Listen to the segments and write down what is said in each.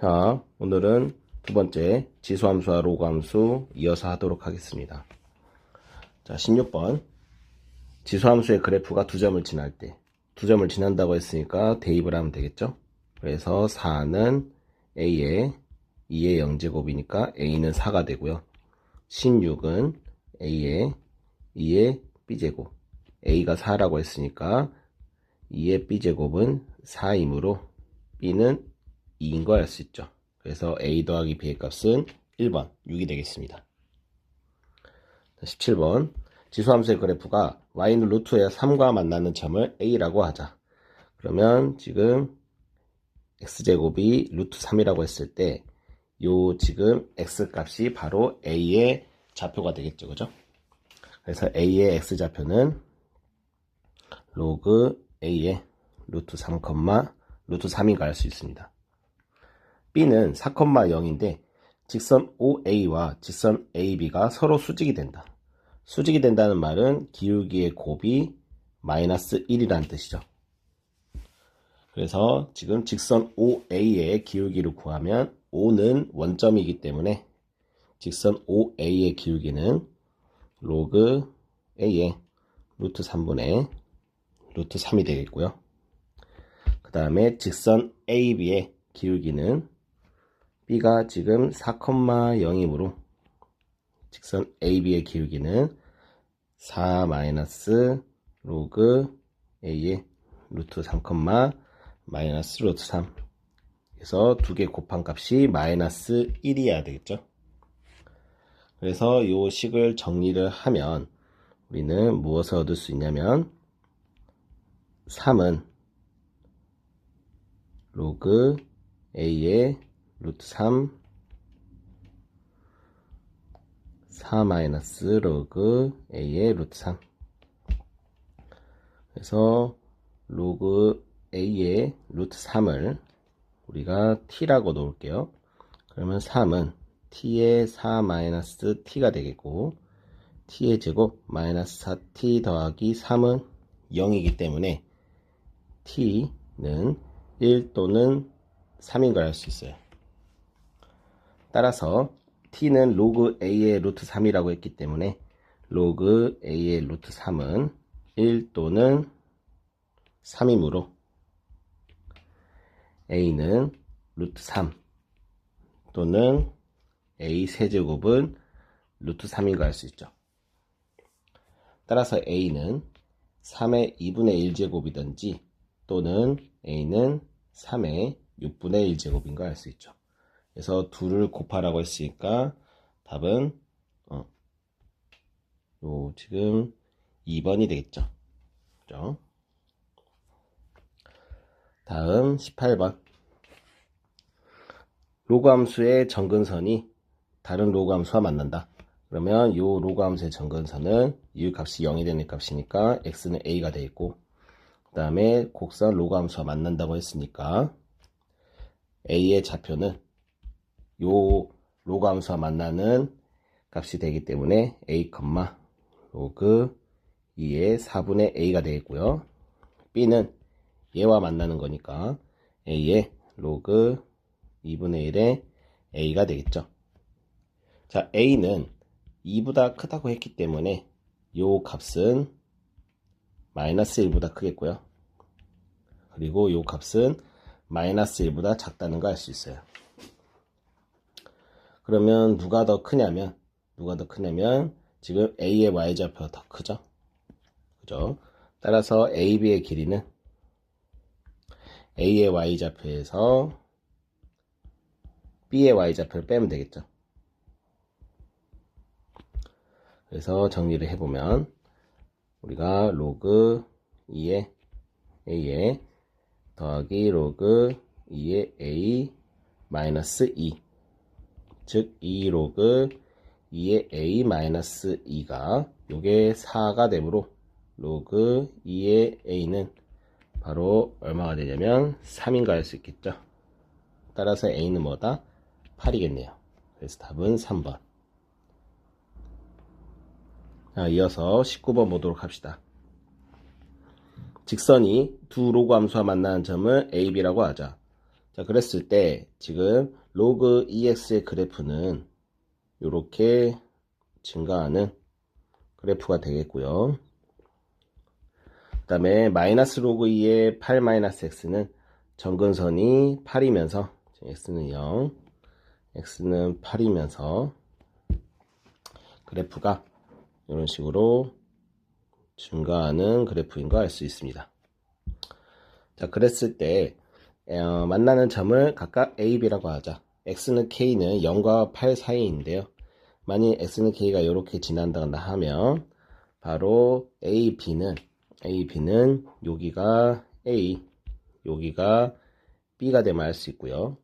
자, 오늘은 두 번째 지수함수와 로그함수 이어서 하도록 하겠습니다. 자, 16번. 지수함수의 그래프가 2점을 지날 때, 2점을 지난다고 했으니까 대입을 하면 되겠죠? 그래서 4는 A의 2의 0제곱이니까 A는 4가 되고요. 16은 A의 2의 B제곱. A가 4라고 했으니까 2의 B제곱은 4이므로 B는 2인 걸 알 수 있죠. 그래서 A 더하기 B의 값은 1번 6이 되겠습니다. 17번. 지수함수의 그래프가 y는 루트의 3과 만나는 점을 A라고 하자. 그러면 지금 x제곱이 루트 3이라고 했을 때 요 지금 x값이 바로 A의 좌표가 되겠죠. 그죠? 그래서 A의 x좌표는 로그 A의 루트 3, 루트 3인가 알 수 있습니다. B는 4,0인데 직선 OA와 직선 AB가 서로 수직이 된다. 수직이 된다는 말은 기울기의 곱이 마이너스 1이라는 뜻이죠. 그래서 지금 직선 OA의 기울기를 구하면 O는 원점이기 때문에 직선 OA의 기울기는 로그 A의 루트 3분의 루트 3이 되겠고요. 그 다음에 직선 AB의 기울기는 B가 지금 4,0이므로 직선 AB의 기울기는 4 마이너스 로그 A의 루트 3, 마이너스 루트 3. 그래서 두 개 곱한 값이 마이너스 1이어야 되겠죠. 그래서 이 식을 정리를 하면 우리는 무엇을 얻을 수 있냐면 3은 로그 A의 루트 3 4 마이너스 로그 A의 루트 3. 그래서 로그 A의 루트 3을 우리가 T라고 놓을게요. 그러면 3은 T의 4 마이너스 T가 되겠고 T의 제곱 마이너스 4T 더하기 3은 0이기 때문에 T는 1 또는 3인 걸 알 수 있어요. 따라서 T는 로그 A의 루트 3이라고 했기 때문에 로그 A의 루트 3은 1 또는 3이므로 A는 루트 3 또는 A 세제곱은 루트 3인 걸 알 수 있죠. 따라서 A는 3의 2분의 1제곱이든지 또는 A는 3의 6분의 1제곱인 걸 알 수 있죠. 그래서 둘을 곱하라고 했으니까 답은 요 지금 2번이 되겠죠. 그죠? 다음 18번. 로그 함수의 정근선이 다른 로그 함수와 만난다. 그러면 요 로그 함수의 정근선은 이 값이 0이 되는 값이니까 x는 a가 되어 있고, 그 다음에 곡선 로그 함수와 만난다고 했으니까 a의 좌표는 요 로그 함수와 만나는 값이 되기 때문에 a, 로그 2의 4분의 a가 되겠고요. b는 얘와 만나는 거니까 a의 로그 2분의 1의 a가 되겠죠. 자, a는 2보다 크다고 했기 때문에 요 값은 마이너스 1보다 크겠고요. 그리고 요 값은 마이너스 1보다 작다는 거 알 수 있어요. 그러면 누가 더 크냐면 지금 A의 Y좌표가 더 크죠? 그죠? 따라서 AB의 길이는 A의 Y좌표에서 B의 Y좌표를 빼면 되겠죠? 그래서 정리를 해보면 우리가 로그 2의 A에 더하기 로그 2의 A 마이너스 2, 즉 2 로그 2의 A 마이너스 2가 요게 4가 되므로 로그 2의 A는 바로 얼마가 되냐면 3인가 할 수 있겠죠. 따라서 A는 뭐다? 8이겠네요. 그래서 답은 3번. 자, 이어서 19번 보도록 합시다. 직선이 두 로그 함수와 만나는 점을 AB라고 하자. 자, 그랬을 때 지금 로그 EX의 그래프는 이렇게 증가하는 그래프가 되겠고요. 그 다음에 마이너스 로그 2의 8 마이너스 x는 점근선이 8이면서 x는 0, x는 8이면서 그래프가 이런 식으로 증가하는 그래프인 거 알 수 있습니다. 자, 그랬을 때 만나는 점을 각각 A, B라고 하자. x는 K는 0과 8 사이인데요. 만약 x는 K가 이렇게 지난다고 하면 바로 A, B는 여기가 A, 여기가 B가 되면 알 수 있고요.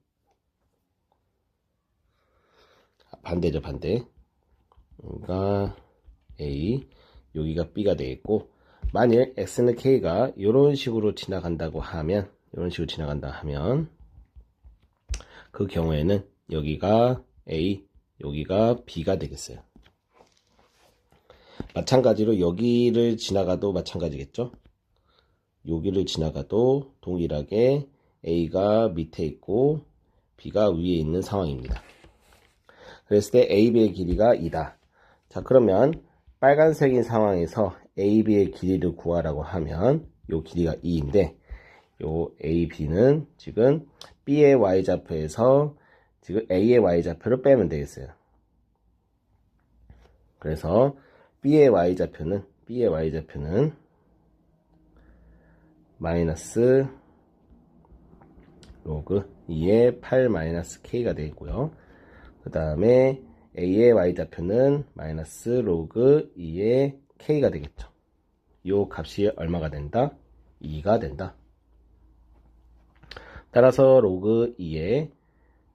반대죠, 반대. 여기가 A, 여기가 B가 되겠고, 만일 x는 K가 이런 식으로 지나간다고 하면, 그 경우에는 여기가 A, 여기가 B가 되겠어요. 마찬가지로 여기를 지나가도 마찬가지겠죠. 여기를 지나가도 동일하게 A가 밑에 있고 B가 위에 있는 상황입니다. 그랬을 때 AB의 길이가 2다. 자, 그러면 빨간색인 상황에서 AB의 길이를 구하라고 하면 요 길이가 2인데 요 AB는 지금 B의 Y좌표에서 지금 A의 Y좌표를 빼면 되겠어요. 그래서 B의 Y좌표는 마이너스 로그 2의 8 마이너스 K가 되겠고요. 그 다음에 A의 Y좌표는 마이너스 로그 2의 K가 되겠죠. 요 값이 얼마가 된다? 2가 된다. 따라서 로그 2의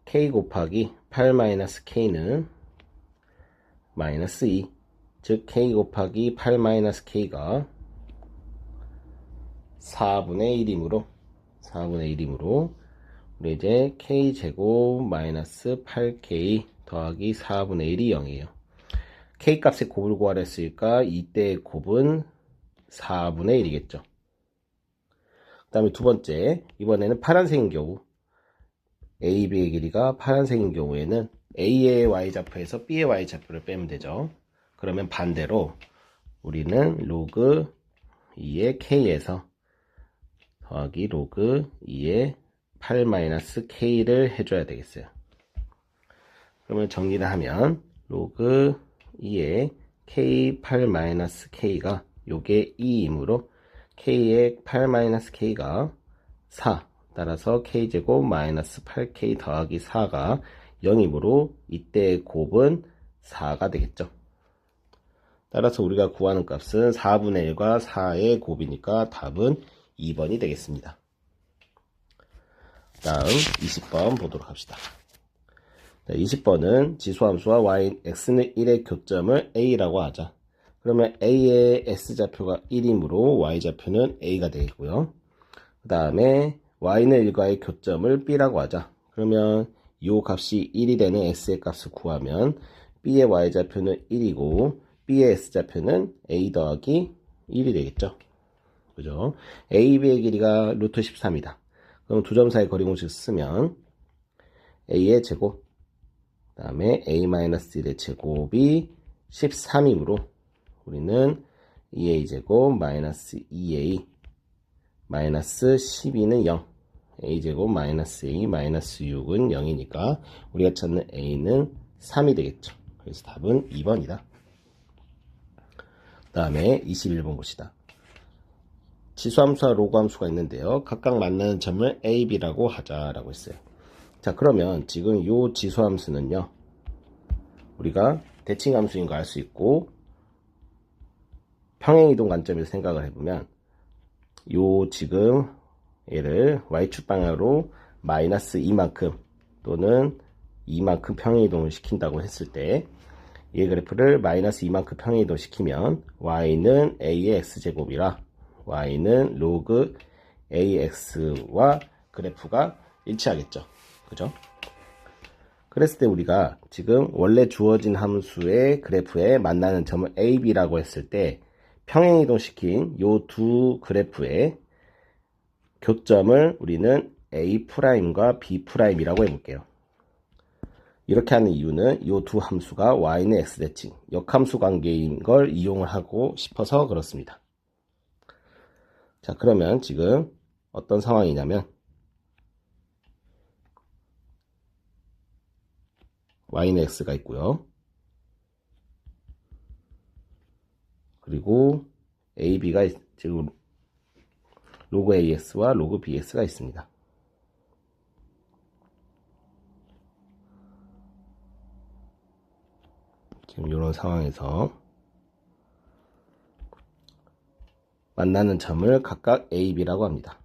K 곱하기 8 마이너스 K는 마이너스 2, 즉 K 곱하기 8 마이너스 K가 4분의 1이므로 우리 이제 K제곱 마이너스 8K 더하기 4분의 1이 0이에요. K 값의 곱을 구하라 했으니까 이때의 곱은 4분의 1이겠죠. 그 다음에 두 번째, 이번에는 파란색인 경우, A, B의 길이가 파란색인 경우에는 A의 Y좌표에서 B의 Y좌표를 빼면 되죠. 그러면 반대로 우리는 로그 2의 K에서 더하기 로그 2의 8 마이너스 K를 해줘야 되겠어요. 그러면 정리를 하면 로그 2의 K 8 마이너스 K가 요게 2이므로 K의 8 마이너스 K가 4, 따라서 K제곱 마이너스 8K 더하기 4가 0이므로 이때의 곱은 4가 되겠죠. 따라서 우리가 구하는 값은 4분의 1과 4의 곱이니까 답은 2번이 되겠습니다. 다음 20번 보도록 합시다. 20번은 지수함수와 x는 1의 교점을 a라고 하자. 그러면 a의 x좌표가 1이므로 y좌표는 a가 되겠고요. 그 다음에 y는 1과의 교점을 b라고 하자. 그러면 이 값이 1이 되는 x의 값을 구하면 b의 y좌표는 1이고 b의 x좌표는 a 더하기 1이 되겠죠. 그죠? a, b의 길이가 루트 13이다. 그럼 두 점 사이 거리 공식 쓰면 a의 제곱, 그 다음에 a-1의 제곱이 13이므로 우리는 2a 제곱 마이너스 2a 마이너스 12는 0, a 제곱 마이너스 a 마이너스 6은 0이니까 우리가 찾는 a는 3이 되겠죠. 그래서 답은 2번이다. 그 다음에 21번 봅시다. 지수함수와 로그함수가 있는데요. 각각 만나는 점을 a, b라고 하자라고 했어요. 자, 그러면 지금 이 지수함수는요, 우리가 대칭함수인 거 알 수 있고 평행이동 관점에서 생각을 해보면 요 지금 얘를 y축 방향으로 마이너스 2만큼 또는 2만큼 평행이동을 시킨다고 했을 때 이 그래프를 마이너스 2만큼 평행이동 시키면 y는 a의 x제곱이라 y는 로그 ax와 그래프가 일치하겠죠. 그죠? 그랬을 때 우리가 지금 원래 주어진 함수의 그래프에 만나는 점을 a, b라고 했을 때 평행이동 시킨 요 두 그래프의 교점을 우리는 A'과 B'이라고 해볼게요. 이렇게 하는 이유는 이 두 함수가 y는 x 대칭, 역함수 관계인 걸 이용을 하고 싶어서 그렇습니다. 자, 그러면 지금 어떤 상황이냐면 y는 x가 있고요. 그리고 AB가 지금 로그 AX와 로그 BX가 있습니다. 지금 이런 상황에서 만나는 점을 각각 A, B라고 합니다.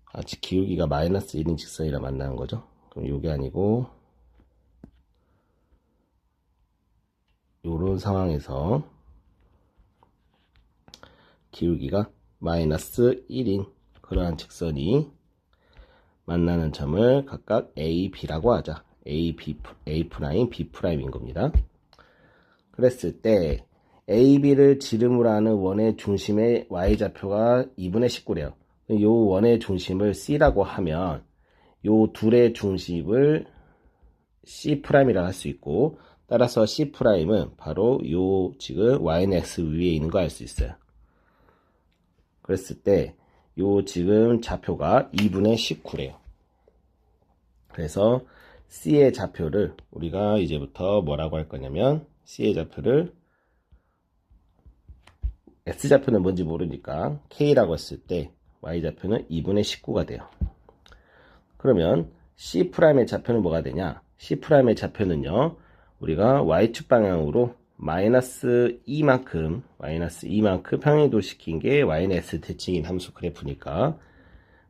아직 기울기가 마이너스 1인 직선이라 만나는 거죠. 그럼 이게 아니고 이런 상황에서 기울기가 마이너스 1인 그러한 직선이 만나는 점을 각각 A, B라고 하자. A, B, A', B'인 겁니다. 그랬을 때 A, B를 지름으로 하는 원의 중심의 Y좌표가 2분의 19래요. 이 원의 중심을 C라고 하면 이 둘의 중심을 C'이라 할 수 있고, 따라서 C'은 바로 요 지금 Y는 X 위에 있는 거 알 수 있어요. 그랬을 때 요 지금 좌표가 2분의 19래요. 그래서 C의 좌표를 우리가 이제부터 뭐라고 할 거냐면 C의 좌표를 X좌표는 뭔지 모르니까 K라고 했을 때 Y좌표는 2분의 19가 돼요. 그러면 C'의 좌표는 뭐가 되냐? C'의 좌표는요, 우리가 Y축 방향으로 마이너스 2만큼 평행이동 시킨 게 Y는 S 대칭인 함수 그래프니까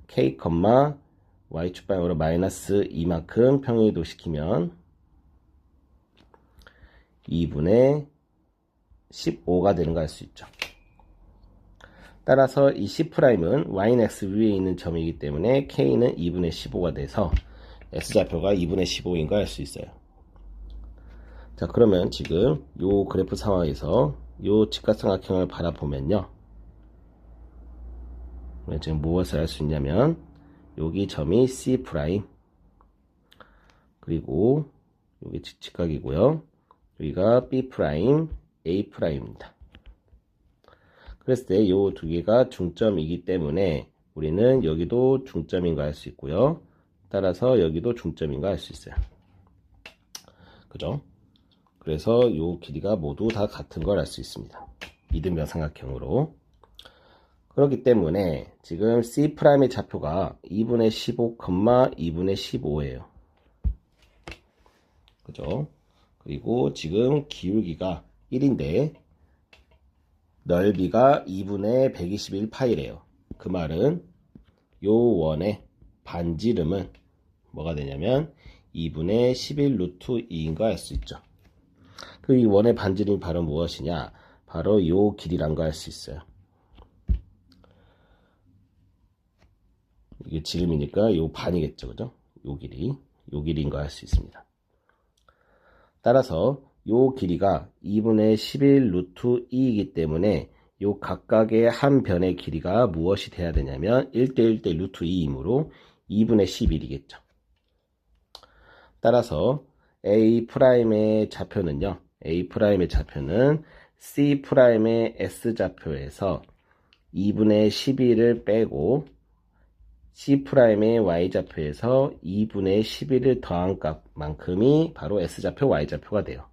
K, Y축 방향으로 마이너스 2만큼 평행이동 시키면 2분의 15가 되는 거 알 수 있죠. 따라서 이 C'은 Y는 X 위에 있는 점이기 때문에 K는 2분의 15가 돼서 S좌표가 2분의 15인 거 알 수 있어요. 자, 그러면 지금 요 그래프 상황에서 요 직각삼각형을 바라보면요, 지금 무엇을 알 수 있냐면 여기 점이 C', 그리고 여기 직각이고요, 여기가 B', A'입니다. 그랬을 때 요 두 개가 중점이기 때문에 우리는 여기도 중점인 거 알 수 있고요, 따라서 여기도 중점인 거 알 수 있어요. 그죠? 그래서 요 길이가 모두 다 같은 걸 알 수 있습니다. 이등변 삼각형으로. 그렇기 때문에 지금 C'의 좌표가 2분의 15, 2분의 15예요. 그죠? 그리고 지금 기울기가 1인데 넓이가 2분의 121파이래요. 그 말은 요 원의 반지름은 뭐가 되냐면 2분의 11 루트 2인 거 알 수 있죠. 그 이 원의 반지름이 바로 무엇이냐? 바로 요 길이란 거 알 수 있어요. 이게 지름이니까 요 반이겠죠, 그죠? 요 길이인 거 알 수 있습니다. 따라서 요 길이가 2분의 11 루트 2이기 때문에 요 각각의 한 변의 길이가 무엇이 돼야 되냐면 1대1대 루트 2이므로 2분의 11이겠죠. 따라서 A'의 좌표는요, A'의 좌표는 C'의 S좌표에서 2분의 11을 빼고 C'의 Y좌표에서 2분의 11을 더한 값만큼이 바로 S좌표, Y좌표가 돼요.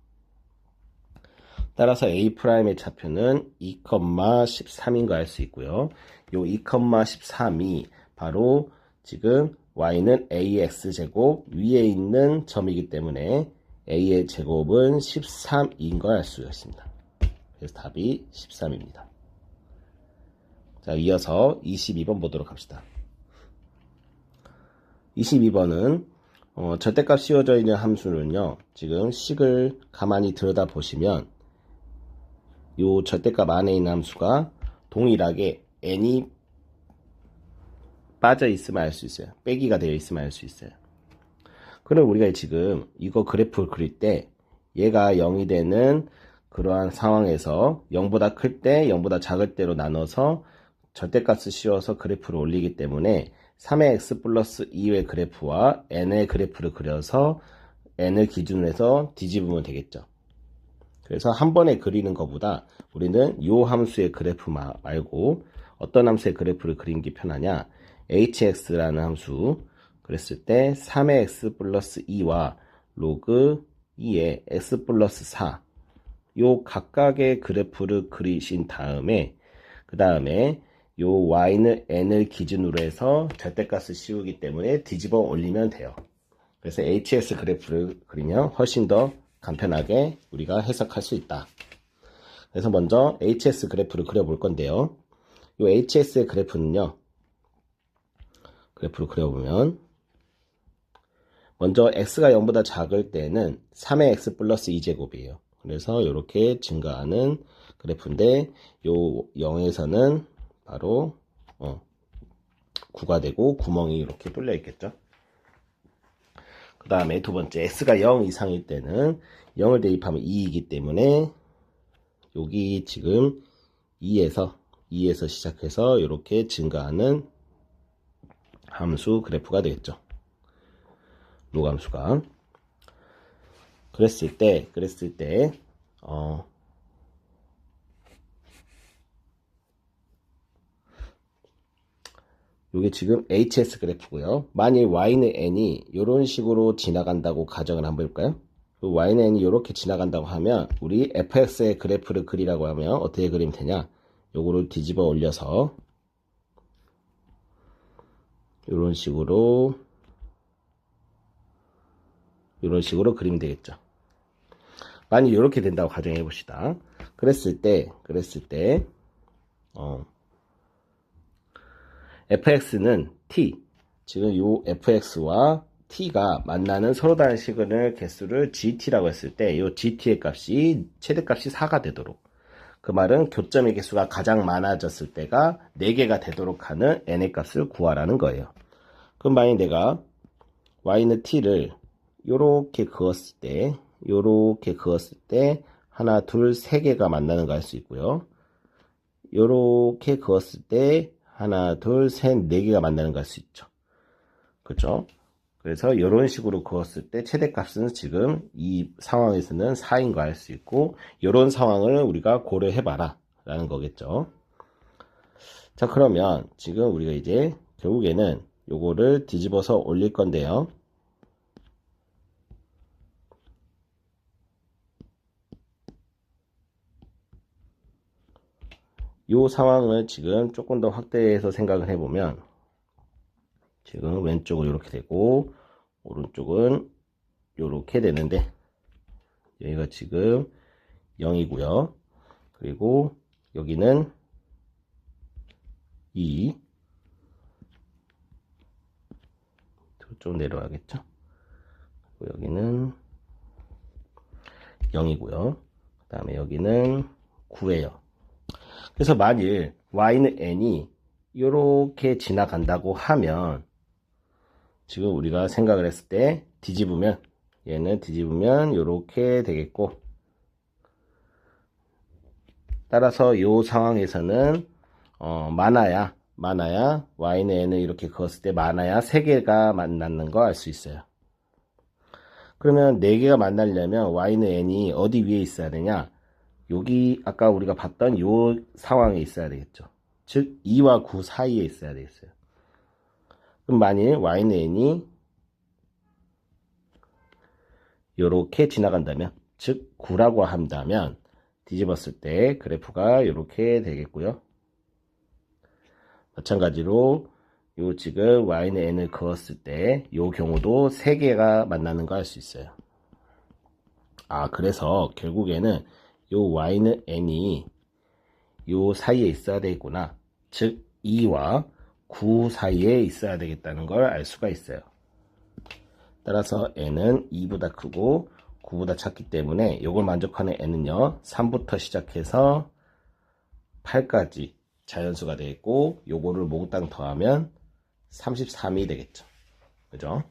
따라서 A'의 좌표는 2,13인 거 알 수 있고요. 요 2,13이 바로 지금 Y는 AX제곱 위에 있는 점이기 때문에 A의 제곱은 13인 걸 알 수 있습니다. 그래서 답이 13입니다. 자, 이어서 22번 보도록 합시다. 22번은 절대값 씌워져 있는 함수는요, 지금 식을 가만히 들여다 보시면 요 절대값 안에 있는 함수가 동일하게 n이 빠져 있으면 알 수 있어요. 빼기가 되어 있으면 알 수 있어요. 그럼 우리가 지금 이거 그래프를 그릴 때 얘가 0이 되는 그러한 상황에서 0보다 클 때, 0보다 작을 때로 나눠서 절대값을 씌워서 그래프를 올리기 때문에 3의 x 플러스 2의 그래프와 n의 그래프를 그려서 n을 기준으로 해서 뒤집으면 되겠죠. 그래서 한 번에 그리는 것보다 우리는 이 함수의 그래프 말고 어떤 함수의 그래프를 그리는 게 편하냐, hx라는 함수 그랬을 때 3의 x 플러스 2와 로그 2의 x 플러스 4 요 각각의 그래프를 그리신 다음에 그 다음에 요 y는 n을 기준으로 해서 절대값을 씌우기 때문에 뒤집어 올리면 돼요. 그래서 hx 그래프를 그리면 훨씬 더 간편하게 우리가 해석할 수 있다. 그래서 먼저 hs 그래프를 그려볼 건데요. 요 hs의 그래프는요. 그래프를 그려보면 먼저 x가 0보다 작을 때는 3의 x 플러스 2제곱이에요. 그래서 이렇게 증가하는 그래프인데 요 0에서는 바로 9가 되고 구멍이 이렇게 뚫려 있겠죠. 그 다음에 두 번째 x가 0 이상일 때는 0을 대입하면 2이기 때문에 여기 지금 2에서 시작해서 이렇게 증가하는 함수 그래프가 되겠죠. 로그 함수가. 그랬을 때 요게 지금 hs 그래프고요. 만일 y는 n이 이런 식으로 지나간다고 가정을 한번 해볼까요? y는 n이 이렇게 지나간다고 하면 우리 fx의 그래프를 그리라고 하면 어떻게 그리면 되냐? 요거를 뒤집어 올려서 이런 식으로 그리면 되겠죠. 만약 이렇게 된다고 가정해 봅시다. 그랬을 때 fx는 t, 지금 요 fx와 t가 만나는 서로 다른 시그널 개수를 gt라고 했을 때 요 gt의 값이 최대값이 4가 되도록, 그 말은 교점의 개수가 가장 많아졌을 때가 4개가 되도록 하는 n의 값을 구하라는 거예요. 그럼 만약 내가 y는 t를 요렇게 그었을 때 하나, 둘, 세 개가 만나는 거 알 수 있고요. 요렇게 그었을 때 하나, 둘, 셋, 네 개가 만나는 거 알 수 있죠. 그렇죠? 그래서 이런 식으로 그었을 때 최대값은 지금 이 상황에서는 4인 거 알 수 있고, 이런 상황을 우리가 고려해봐라 라는 거겠죠. 자, 그러면 지금 우리가 이제 결국에는 요거를 뒤집어서 올릴 건데요. 이 상황을 지금 조금 더 확대해서 생각을 해보면 지금 왼쪽은 이렇게 되고 오른쪽은 이렇게 되는데 여기가 지금 0이고요. 그리고 여기는 2, 좀 내려가겠죠. 그리고 여기는 0이고요. 그 다음에 여기는 9예요. 그래서 만일 y는 n이 이렇게 지나간다고 하면 지금 우리가 생각을 했을 때 뒤집으면 얘는 뒤집으면 이렇게 되겠고, 따라서 이 상황에서는 많아야 y는 n을 이렇게 그었을 때 많아야 3개가 만나는 거 알 수 있어요. 그러면 4개가 만나려면 y는 n이 어디 위에 있어야 되냐? 여기 아까 우리가 봤던 요 상황에 있어야 되겠죠. 즉 2와 9 사이에 있어야 되겠어요. 그럼 만일 y는 n이 요렇게 지나간다면, 즉 9라고 한다면 뒤집었을 때 그래프가 이렇게 되겠고요. 마찬가지로 요 지금 y는 n을 그었을 때 요 경우도 3개가 만나는 거 알 수 있어요. 그래서 결국에는 요 y는 n이 요 사이에 있어야 되겠구나. 즉 2와 9 사이에 있어야 되겠다는 걸 알 수가 있어요. 따라서 n은 2보다 크고 9보다 작기 때문에 이걸 만족하는 n은요 3부터 시작해서 8까지 자연수가 되겠고, 요거를 몽땅 더하면 33이 되겠죠. 그죠?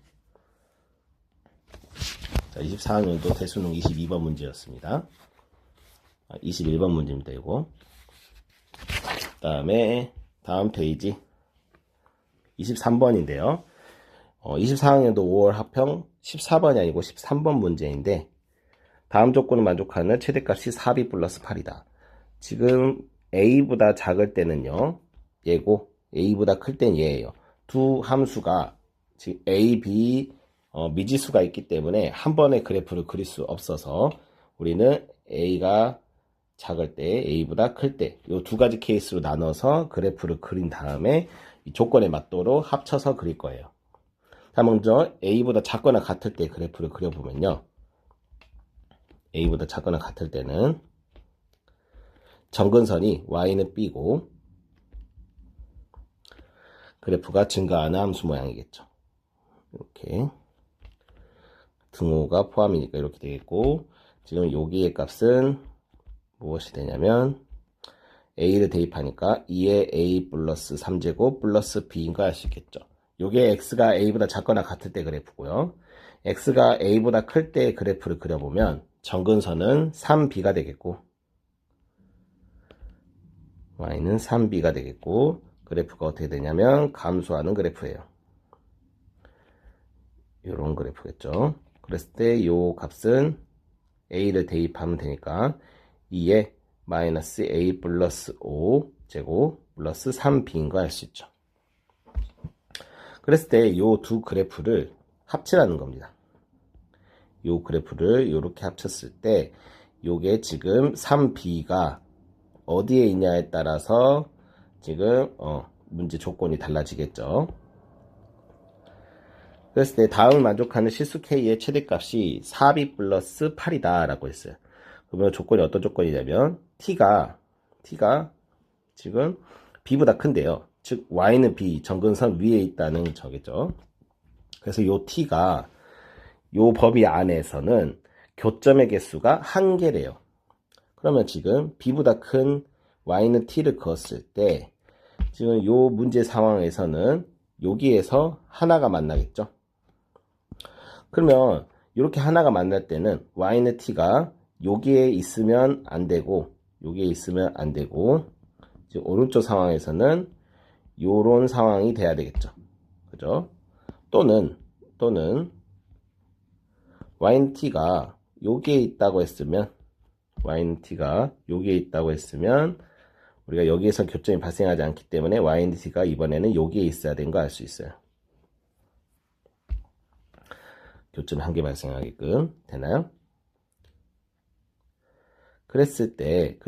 자, 24학년도 대수능 22번 문제였습니다. 21번 문제입니다. 이거. 그 다음에 다음 페이지 23번인데요. 24학년도 5월 합평 14번이 아니고 13번 문제인데 다음 조건을 만족하는 최대값이 4b 플러스 8이다. 지금 a보다 작을 때는요. 얘고 a보다 클 땐 얘예요. 두 함수가 지금 a, b 미지수가 있기 때문에 한 번에 그래프를 그릴 수 없어서 우리는 a가 작을 때, a보다 클 때 이 두 가지 케이스로 나눠서 그래프를 그린 다음에 이 조건에 맞도록 합쳐서 그릴 거예요. 자, 먼저 a보다 작거나 같을 때 그래프를 그려보면요. a보다 작거나 같을 때는 점근선이 y는 b고 그래프가 증가하는 함수 모양이겠죠. 이렇게 등호가 포함이니까 이렇게 되겠고 지금 여기의 값은 무엇이 되냐면 a를 대입하니까 2의 a 플러스 3제곱 플러스 b인 거 알 수 있겠죠. 요게 x가 a보다 작거나 같을 때 그래프고요. x가 a보다 클 때 그래프를 그려보면 점근선은 3b가 되겠고 y는 3b가 되겠고 그래프가 어떻게 되냐면 감소하는 그래프예요. 이런 그래프겠죠. 그랬을 때 요 값은 a를 대입하면 되니까 2에 마이너스 a 플러스 5 제곱 플러스 3b인 거 알 수 있죠. 그랬을 때 요 두 그래프를 합치라는 겁니다. 요 그래프를 이렇게 합쳤을 때 요게 지금 3b가 어디에 있냐에 따라서 지금 문제 조건이 달라지겠죠. 그랬을 때 다음을 만족하는 실수 k의 최대값이 4b 플러스 8이다 라고 했어요. 그러면 조건이 어떤 조건이냐면 t가 지금 b보다 큰데요. 즉 y는 b 점근선 위에 있다는 저겠죠. 그래서 요 t가 요 범위 안에서는 교점의 개수가 1개래요. 그러면 지금 b보다 큰 y는 t를 그었을 때 지금 요 문제 상황에서는 여기에서 하나가 만나겠죠. 그러면 이렇게 하나가 만날 때는 y는 t가 여기에 있으면 안 되고 여기에 있으면 안 되고 지금 오른쪽 상황에서는 요런 상황이 돼야 되겠죠. 그죠? 또는 y는 t가 여기에 있다고 했으면 y는 t가 여기에 있다고 했으면 우리가 여기에서 교점이 발생하지 않기 때문에 y는 t가 이번에는 여기에 있어야 되는 거 알 수 있어요. 교점이 한 개 발생하게끔 되나요? 그랬을 때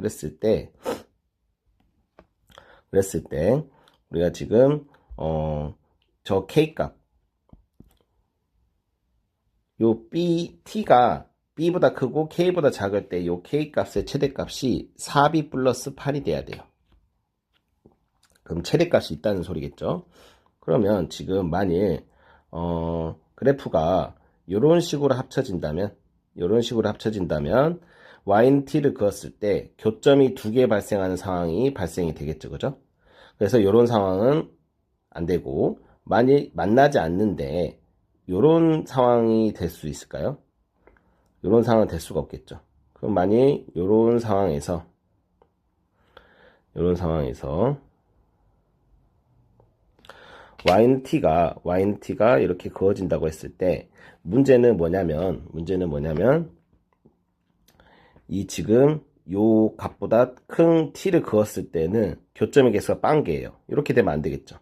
우리가 지금 저 k값 요 t가 b보다 크고 k보다 작을 때 요 k값의 최대값이 4b 플러스 8이 돼야 돼요. 그럼 최대값이 있다는 소리겠죠. 그러면 지금 만일 그래프가 요런 식으로 합쳐진다면 y는 t를 그었을 때 교점이 두 개 발생하는 상황이 발생이 되겠죠. 그죠? 그래서 요런 상황은 안 되고 만일 만나지 않는데 요런 상황이 될 수 있을까요? 요런 상황은 될 수가 없겠죠. 그럼 만일 요런 상황에서 y는 t가 이렇게 그어진다고 했을 때 문제는 뭐냐면 이 지금 요 값보다 큰 t를 그었을 때는 교점의 개수가 빵개예요. 이렇게 되면 안 되겠죠.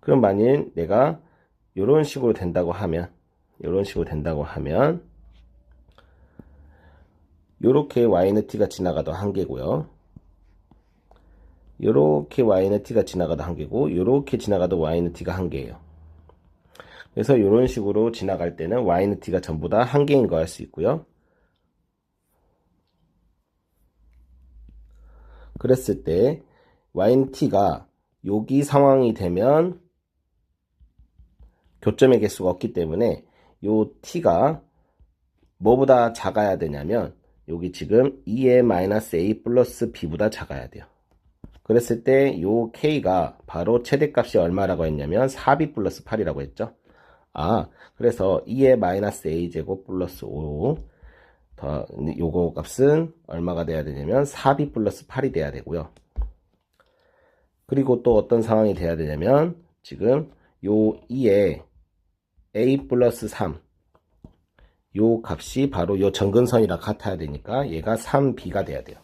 그럼 만일 내가 요런 식으로 된다고 하면 요렇게 y는 t가 지나가도 한 개고요. 요렇게 y는 t가 지나가도 한 개고 요렇게 지나가도 y는 t가 한 개예요. 그래서 요런 식으로 지나갈 때는 y는 t가 전부 다 한 개인 거 알 수 있고요. 그랬을 때 y는 t가 여기 상황이 되면 교점의 개수가 없기 때문에 요 t가 뭐보다 작아야 되냐면 여기 지금 2의 마이너스 a 플러스 b보다 작아야 돼요. 그랬을 때 요 k가 바로 최대값이 얼마라고 했냐면 4b 플러스 8이라고 했죠. 그래서 2의 마이너스 a 제곱 플러스 5 더 요거 값은 얼마가 돼야 되냐면 4b 플러스 8이 돼야 되고요. 그리고 또 어떤 상황이 돼야 되냐면 지금 요 2에 a 플러스 3 요 값이 바로 요 점근선이랑 같아야 되니까 얘가 3b가 돼야 돼요.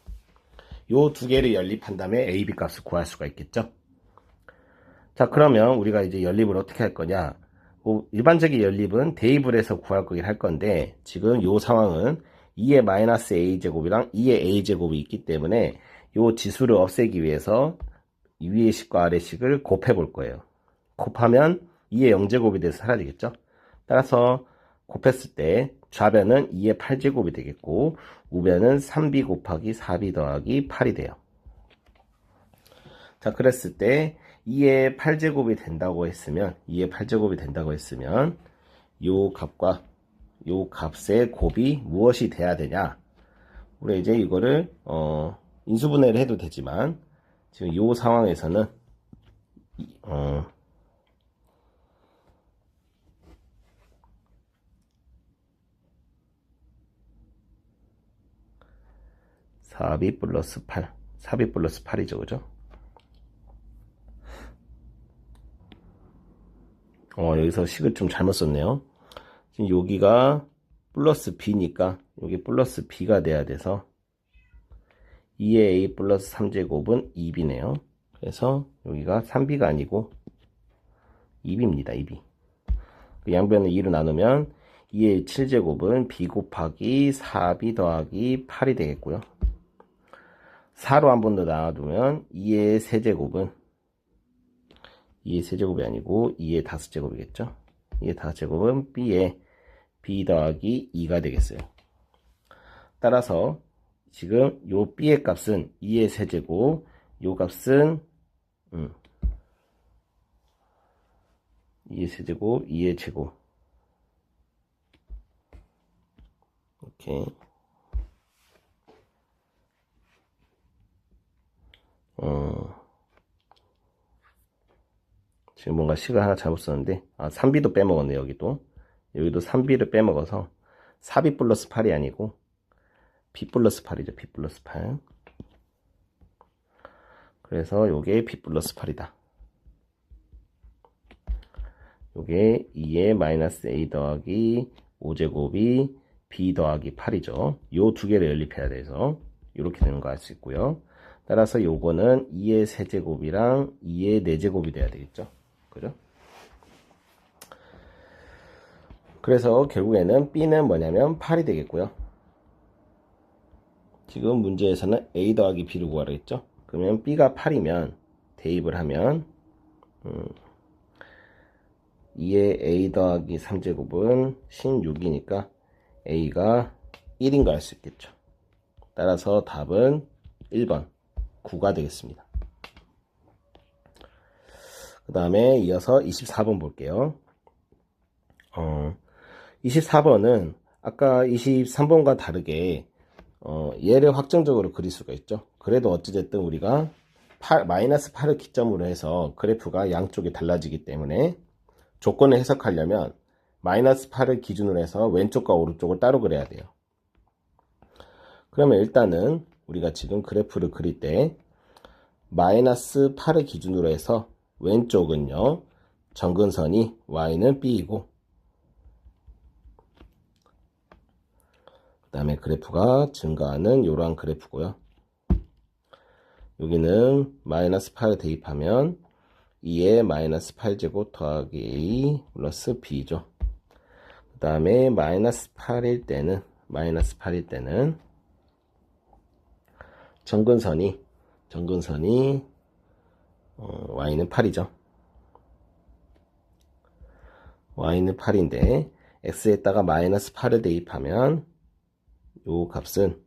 요 두 개를 연립한 다음에 ab 값을 구할 수가 있겠죠. 자, 그러면 우리가 이제 연립을 어떻게 할 거냐. 일반적인 연립은 대입을 해서 구할 거긴 할 건데 지금 요 상황은 2의 마이너스 a제곱이랑 2의 a제곱이 있기 때문에 요 지수를 없애기 위해서 위의 식과 아래 식을 곱해 볼 거예요. 곱하면 2의 0제곱이 돼서 사라지겠죠. 따라서 곱했을 때 좌변은 2의 8제곱이 되겠고 우변은 3b 곱하기 4b 더하기 8이 돼요. 자, 그랬을 때 2의 8제곱이 된다고 했으면 요 값과 요 값의 곱이 무엇이 돼야 되냐. 우리 이제 이거를 인수분해를 해도 되지만 지금 요 상황에서는 4b 플러스 8 4b 플러스 8이죠, 그죠? 여기서 식을 좀 잘못 썼네요. 지금 여기가 플러스 b니까 여기 플러스 b가 돼야 돼서 2의 a 플러스 3제곱은 2b네요. 그래서 여기가 3b가 아니고 2b입니다. 2b. 그 양변을 2로 나누면 2의 7제곱은 b 곱하기 4b 더하기 8이 되겠고요. 4로 한 번 더 나눠두면 2의 세제곱은 2의 세제곱이 아니고 2의 5제곱이겠죠. 2의 5제곱은 b의 b 더하기 2가 되겠어요. 따라서 지금 요 b의 값은 2의 세제곱, 요 값은 2의 세제곱, 2의 제곱. 오케이. 지금 뭔가 식을 하나 잘못 썼는데 3b도 빼먹었네. 여기도 3b를 빼먹어서 4b 플러스 8이 아니고 b 플러스 8이죠. b 플러스 8. 그래서 요게 b 플러스 8이다. 요게 2의 마이너스 a 더하기 5제곱이 b 더하기 8이죠. 요 두 개를 연립해야 돼서 이렇게 되는 거 알 수 있고요. 따라서 요거는 2의 세제곱이랑 2의 4제곱이 돼야 되겠죠. 그죠? 그래서 결국에는 b는 뭐냐면 8이 되겠고요. 지금 문제에서는 a 더하기 b를 구하라 했죠. 그러면 b가 8이면 대입을 하면 2의 a 더하기 3제곱은 16이니까 a가 1인 거 알 수 있겠죠. 따라서 답은 1번 9가 되겠습니다. 그 다음에 이어서 24번 볼게요. 24번은 아까 23번과 다르게 얘를 확정적으로 그릴 수가 있죠. 그래도 어찌됐든 우리가 마이너스 8을 기점으로 해서 그래프가 양쪽이 달라지기 때문에 조건을 해석하려면 마이너스 8을 기준으로 해서 왼쪽과 오른쪽을 따로 그려야 돼요. 그러면 일단은 우리가 지금 그래프를 그릴 때 마이너스 8을 기준으로 해서 왼쪽은요 점근선이 y는 b이고 그 다음에 그래프가 증가하는 이러한 그래프고요. 여기는 마이너스 8을 대입하면 2의 마이너스 8제곱 더하기 a 플러스 b죠. 그 다음에 마이너스 8일 때는 점근선이 y는 8이죠. y는 8인데 x에다가 마이너스 8을 대입하면 요 값은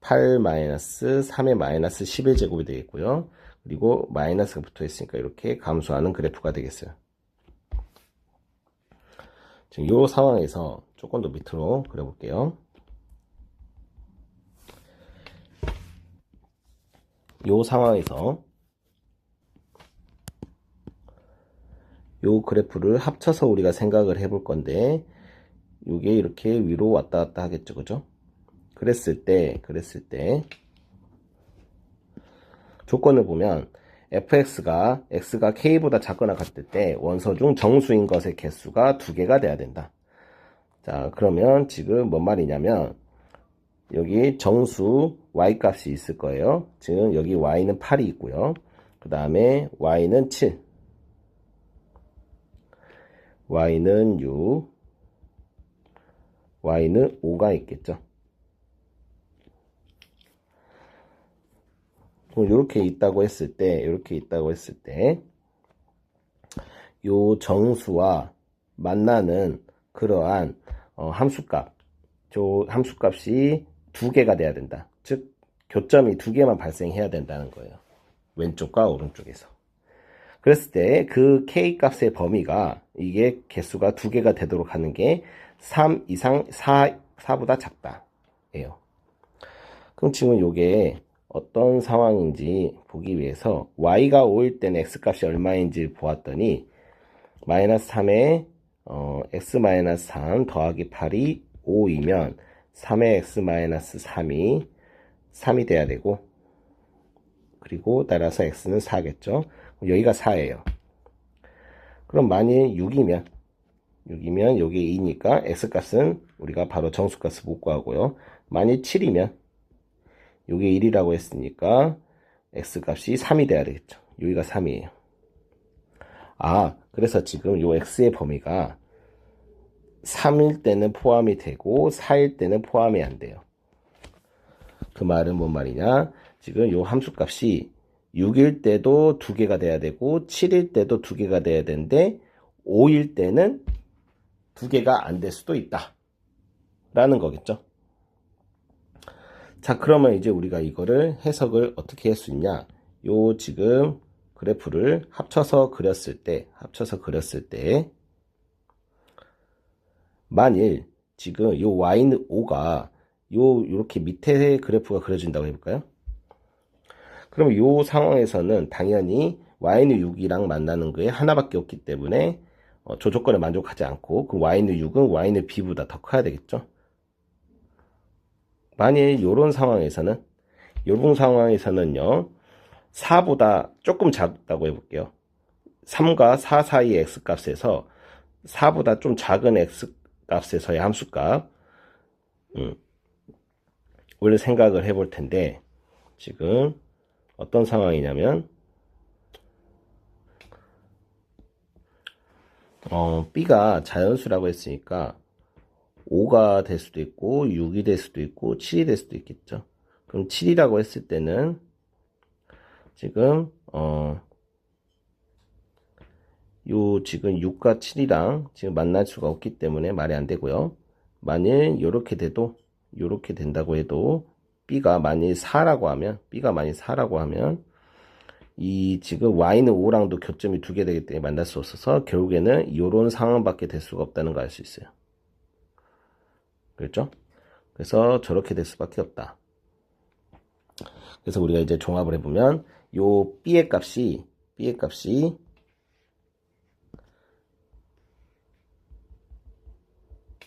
8 마이너스 3의 마이너스 11제곱이 되겠고요. 그리고 마이너스가 붙어 있으니까 이렇게 감소하는 그래프가 되겠어요. 지금 요 상황에서 조금 더 밑으로 그려볼게요. 요 상황에서 요 그래프를 합쳐서 우리가 생각을 해볼 건데 요게 이렇게 위로 왔다 갔다 하겠죠, 그죠? 그랬을 때 조건을 보면 fx가 x가 k보다 작거나 같을 때 원소 중 정수인 것의 개수가 2개가 돼야 된다. 자, 그러면 지금 뭔 말이냐면 여기 정수 y 값이 있을 거예요. 지금 여기 y는 8이 있고요. 그 다음에 y는 7, y는 6, y는 5가 있겠죠. 이렇게 있다고 했을 때, 요 정수와 만나는 그러한 함수값, 함수값이 2개가 돼야 된다. 즉 교점이 2개만 발생해야 된다는 거예요. 왼쪽과 오른쪽에서. 그랬을 때 그 k 값의 범위가 이게 개수가 2개가 되도록 하는 게 3 이상 4보다 작다 예요. 그럼 지금 요게 어떤 상황인지 보기 위해서 y가 5일 때는 x값이 얼마인지 보았더니 마이너스 3에 x 마이너스 3 더하기 8이 5이면 3의 x 마이너스 3이 돼야 되고, 그리고 따라서 x는 4겠죠. 여기가 4예요. 그럼 만일 6이면 여기 2니까 x값은 우리가 바로 정수값을 못 구하고요. 만일 7이면 요게 1이라고 했으니까 x값이 3이 돼야 되겠죠. 여기가 3이에요. 아, 그래서 지금 요 x의 범위가 3일 때는 포함이 되고 4일 때는 포함이 안 돼요. 그 말은 뭔 말이냐? 지금 요 함수값이 6일 때도 2개가 돼야 되고 7일 때도 2개가 돼야 되는데 5일 때는 2개가 안 될 수도 있다 라는 거겠죠. 자, 그러면 이제 우리가 이거를 해석을 어떻게 할 수 있냐? 요 지금 그래프를 합쳐서 그렸을 때 만일 지금 요 y는 5가 요렇게 밑에 그래프가 그려진다고 해볼까요? 그럼 요 상황에서는 당연히 y는 6이랑 만나는 거에 하나밖에 없기 때문에 저 조건에 만족하지 않고, 그럼 y는 6은 y는 b보다 더 커야 되겠죠. 만일 요런 상황에서는요 4보다 조금 작다고 해볼게요. 3과 4 사이의 x값에서 4보다 좀 작은 x값에서의 함수값 을 생각을 해볼 텐데, 지금 어떤 상황이냐면 b가 자연수라고 했으니까 5가 될 수도 있고 6이 될 수도 있고 7이 될 수도 있겠죠. 그럼 7이라고 했을 때는 지금 요 지금 6과 7이랑 지금 만날 수가 없기 때문에 말이 안 되고요. 만일 요렇게 된다고 해도 b가 만일 4라고 하면 이 지금 y는 5랑도 교점이 2개 되기 때문에 만날 수 없어서 결국에는 이런 상황밖에 될 수가 없다는 걸 알 수 있어요. 그렇죠? 그래서 저렇게 될 수밖에 없다. 그래서 우리가 이제 종합을 해보면 요 b의 값이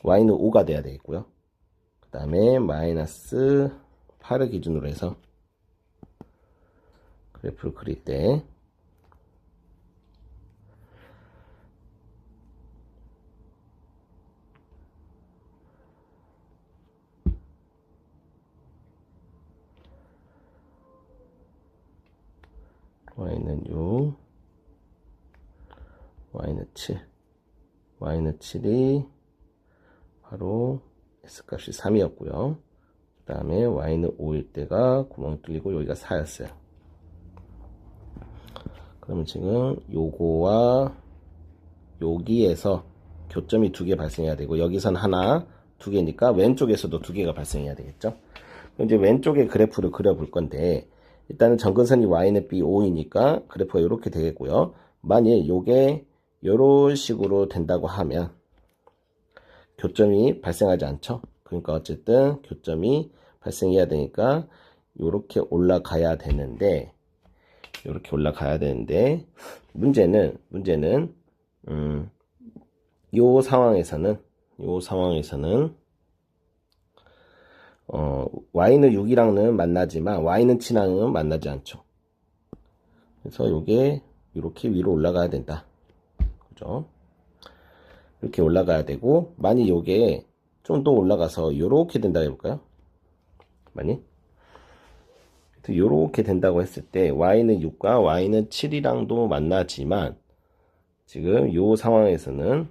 y는 5가 돼야 되겠고요. 그 다음에 마이너스 8을 기준으로 해서 그래프를 그릴 때 y는 6, y는 7, y는 7이 바로 x값이 3이었고요. 그 다음에 y는 5일 때가 구멍 뚫리고 여기가 4였어요. 그러면 지금 요거와 여기에서 교점이 2개 발생해야 되고, 여기선 하나, 2개니까 왼쪽에서도 2개가 발생해야 되겠죠. 그럼 이제 왼쪽에 그래프를 그려볼 건데, 일단은 정근선이 y는 b 5이니까 그래프가 이렇게 되겠고요. 만일 요게 요런 식으로 된다고 하면 교점이 발생하지 않죠. 그러니까 어쨌든 교점이 발생해야 되니까 요렇게 올라가야 되는데, 문제는 요 상황에서는 y는 6이랑은 만나지만 y는 7이랑은 만나지 않죠. 그래서 요게 이렇게 위로 올라가야 된다. 그죠? 이렇게 올라가야 되고, 만약 요게 좀 더 올라가서 요렇게 된다 해볼까요? 만약 요렇게 된다고 했을 때 y는 6과 y는 7이랑도 만나지만 지금 요 상황에서는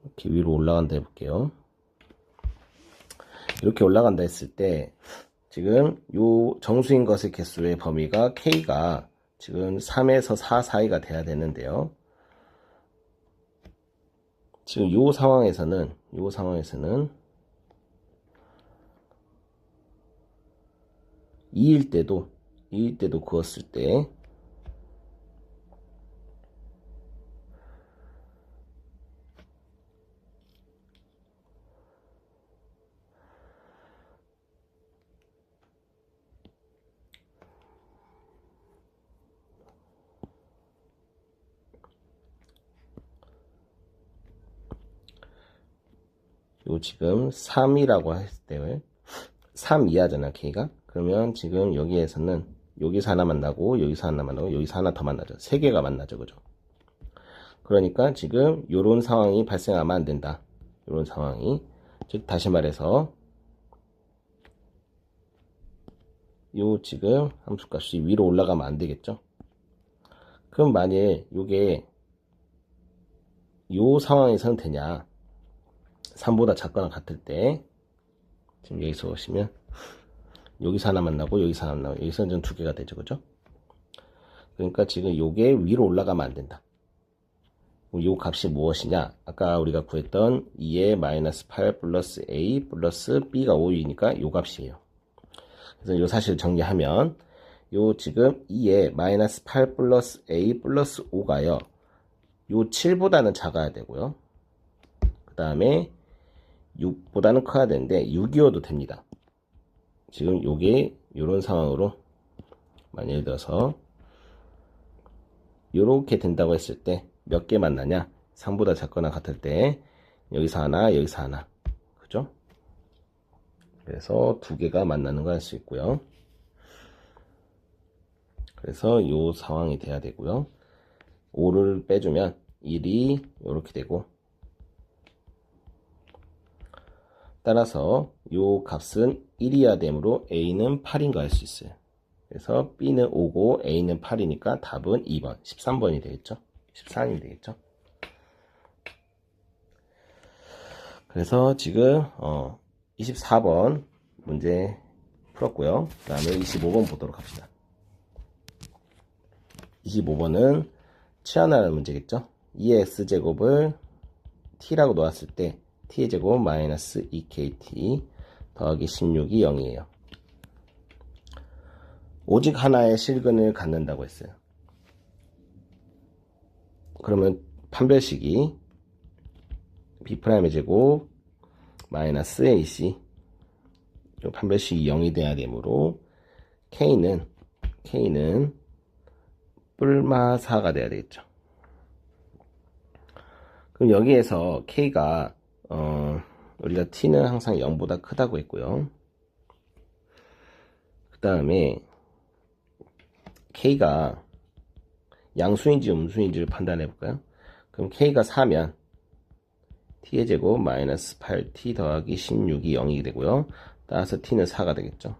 이렇게 위로 올라간다 해볼게요. 이렇게 올라간다 했을 때 지금 요 정수인 것의 개수의 범위가 k가 지금 3에서 4 사이가 돼야 되는데요. 지금 요 상황에서는 2일 때도 그었을 때 요 지금 3이라고 했을 때 3 이하잖아 k가. 그러면 지금 여기에서는 여기서 하나 만나고 여기서 하나 만나고 여기서 하나 더 만나죠. 3개가 만나죠. 그죠? 그러니까 지금 요런 상황이 발생하면 안 된다. 요런 상황이. 즉 다시 말해서 요 지금 함수값이 위로 올라가면 안 되겠죠. 그럼 만일 요게 요 상황에서는 되냐? 3보다 작거나 같을 때 지금 여기서 보시면 여기서 하나 만나고 여기서 하나 만나고 여기서는 좀 2개가 되죠. 그죠? 그러니까 지금 요게 위로 올라가면 안 된다. 요 값이 무엇이냐? 아까 우리가 구했던 2의 마이너스 8 플러스 a 플러스 b가 5이니까 요 값이에요. 그래서 요 사실 정리하면 요 지금 2의 마이너스 8 플러스 a 플러스 5가요. 요 7보다는 작아야 되고요. 그 다음에 6보다는 커야 되는데 6이어도 됩니다. 지금 요게 요런 상황으로 만약 예를 들어서 요렇게 된다고 했을 때 몇 개 만나냐? 3보다 작거나 같을 때 여기서 하나 여기서 하나 그죠? 그래서 2개가 만나는 거 할 수 있고요. 그래서 요 상황이 돼야 되고요. 5를 빼주면 1이 요렇게 되고 따라서 요 값은 1이야 되므로 a는 8인 거 알 수 있어요. 그래서 b는 5고 a는 8이니까 답은 2번 13번이 되겠죠. 14이 되겠죠. 그래서 지금 24번 문제 풀었고요. 그 다음에 25번 보도록 합시다. 25번은 치환하는 문제겠죠. 2의 x제곱을 t라고 놓았을 때 t의 제곱 마이너스 2kt 더하기 16이 0이에요. 오직 하나의 실근을 갖는다고 했어요. 그러면 판별식이 b'의 제곱 마이너스 ac 판별식이 0이 돼야 되므로 k는 뿔마 4가 돼야 되겠죠. 그럼 여기에서 k가 우리가 t는 항상 0보다 크다고 했고요. 그 다음에 k가 양수인지 음수인지를 판단해 볼까요? 그럼 k가 4면 t의 제곱 마이너스 8t 더하기 16이 0이 되고요. 따라서 t는 4가 되겠죠.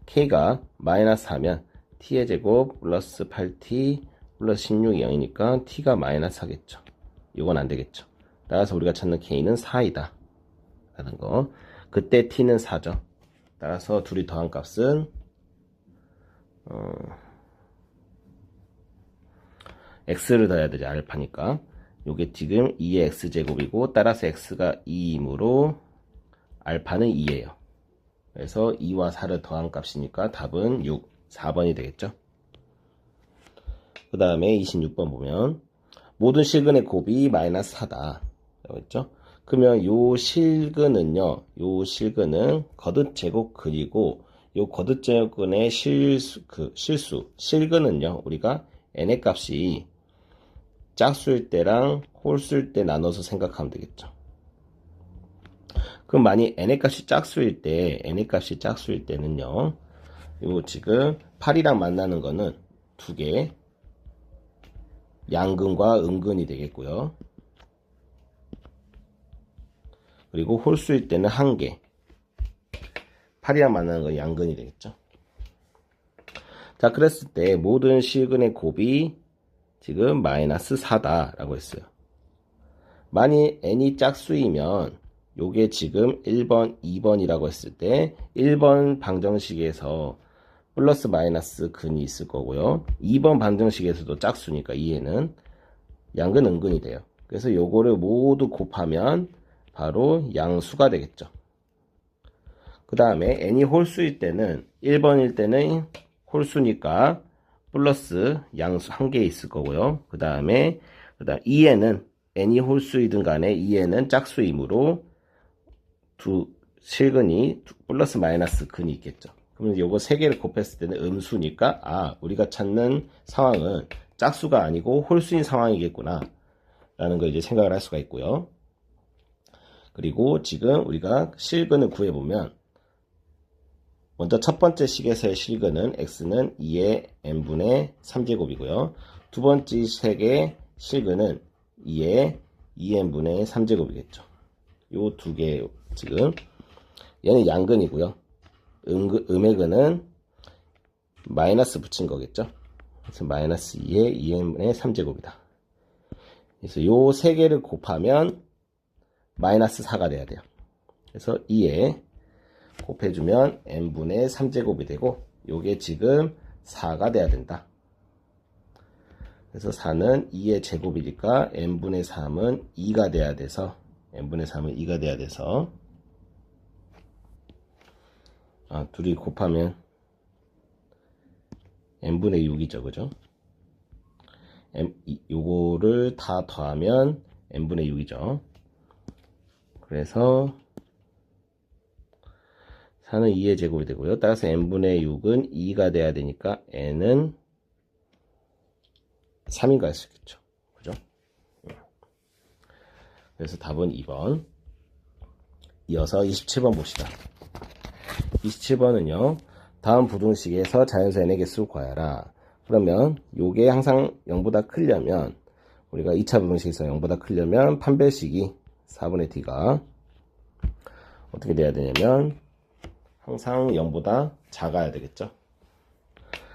k가 마이너스 4면 t의 제곱 플러스 8t 플러스 16이 0이니까 t가 마이너스 4겠죠. 이건 안 되겠죠. 따라서 우리가 찾는 k는 4이다 라는 거. 그때 t는 4죠. 따라서 둘이 더한 값은 x를 더해야 되죠. 알파니까. 요게 지금 2의 x제곱이고 따라서 x가 2이므로 알파는 2예요. 그래서 2와 4를 더한 값이니까 답은 6, 4번이 되겠죠. 그 다음에 26번 보면 모든 실근의 곱이 마이너스 4다 라고 했죠. 그러면 요 실근은요, 거듭 제곱 그리고 요 거듭 제곱근의 실근은요, 우리가 n의 값이 짝수일 때랑 홀수일 때 나눠서 생각하면 되겠죠. 그럼 만약 n의 값이 짝수일 때는요. 요 지금 8이랑 만나는 거는 두 개, 양근과 음근이 되겠고요. 그리고 홀수일 때는 한 개, 8이랑 만나는 건 양근이 되겠죠. 자, 그랬을 때 모든 실근의 곱이 지금 마이너스 4다 라고 했어요. 만약 n이 짝수이면 요게 지금 1번, 2번이라고 했을 때 1번 방정식에서 플러스 마이너스 근이 있을 거고요. 2번 방정식에서도 짝수니까 2에는 양근, 음근이 돼요. 그래서 요거를 모두 곱하면 바로 양수가 되겠죠. 그 다음에 n이 홀수일 때는 1번일 때는 홀수니까 플러스 양수 한 개 있을 거고요. 그 다음에 2에는 n이 홀수이든 간에 2에는 짝수이므로 두 실근이 플러스 마이너스 근이 있겠죠. 그러면 요거 세 개를 곱했을 때는 음수니까 우리가 찾는 상황은 짝수가 아니고 홀수인 상황이겠구나 라는 걸 이제 생각을 할 수가 있고요. 그리고 지금 우리가 실근을 구해보면 먼저 첫 번째 식에서의 실근은 x는 2의 n분의 3제곱이고요. 두 번째 식의 실근은 2의 2n분의 3제곱이겠죠. 요 두 개 지금 얘는 양근이고요. 음의 근은 마이너스 붙인 거겠죠. 그래서 마이너스 2의 2n분의 3제곱이다. 그래서 요 세 개를 곱하면 마이너스 4가 돼야 돼요. 그래서 2에 곱해주면 n분의 3제곱이 되고 요게 지금 4가 돼야 된다. 그래서 4는 2의 제곱이니까 n분의 3은 2가 돼야 돼서 n분의 3은 2가 돼야 돼서 둘이 곱하면 n분의 6이죠. 그죠? 요거를 다 더하면 n분의 6이죠. 그래서 4는 2의 제곱이 되고요. 따라서 n분의 6은 2가 돼야 되니까 n은 3인가 할 수 있겠죠. 그죠? 그래서 답은 2번. 이어서 27번 봅시다. 27번은요. 다음 부등식에서 자연수 n의 개수를 구하여라. 그러면 요게 항상 0보다 크려면 우리가 2차 부등식에서 0보다 크려면 판별식이 4분의 t가 어떻게 돼야 되냐면 항상 0보다 작아야 되겠죠.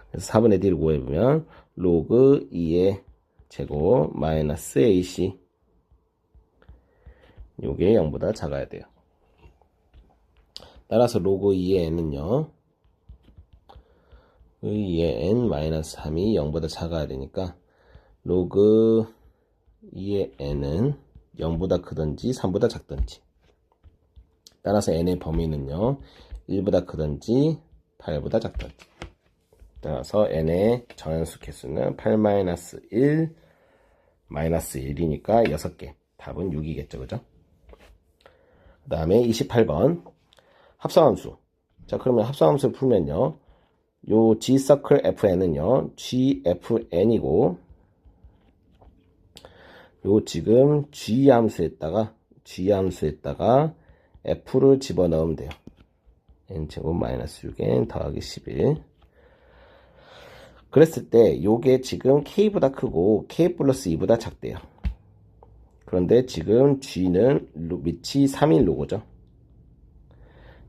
그래서 4분의 t를 구해보면 로그 2의 제곱 마이너스 ac 요게 0보다 작아야 돼요. 따라서 로그 2의 n은요 2의 n 마이너스 3이 0보다 작아야 되니까 로그 2의 n은 0보다 크든지 3보다 작든지 따라서 n의 범위는요 1보다 크든지 8보다 작든지 따라서 n의 정한수 개수는 8-1 마이너스 1이니까 6개 답은 6이겠죠. 그죠? 그 다음에 28번 합성함수. 자, 그러면 합성함수를 풀면요 요 G서클 FN은요 GFN이고 요 지금 G함수에다가 F를 집어넣으면 돼요. n제곱 마이너스 6n 더하기 11 그랬을 때 요게 지금 K보다 크고 K 플러스 2보다 작대요. 그런데 지금 G는 밑이 3인 로고죠.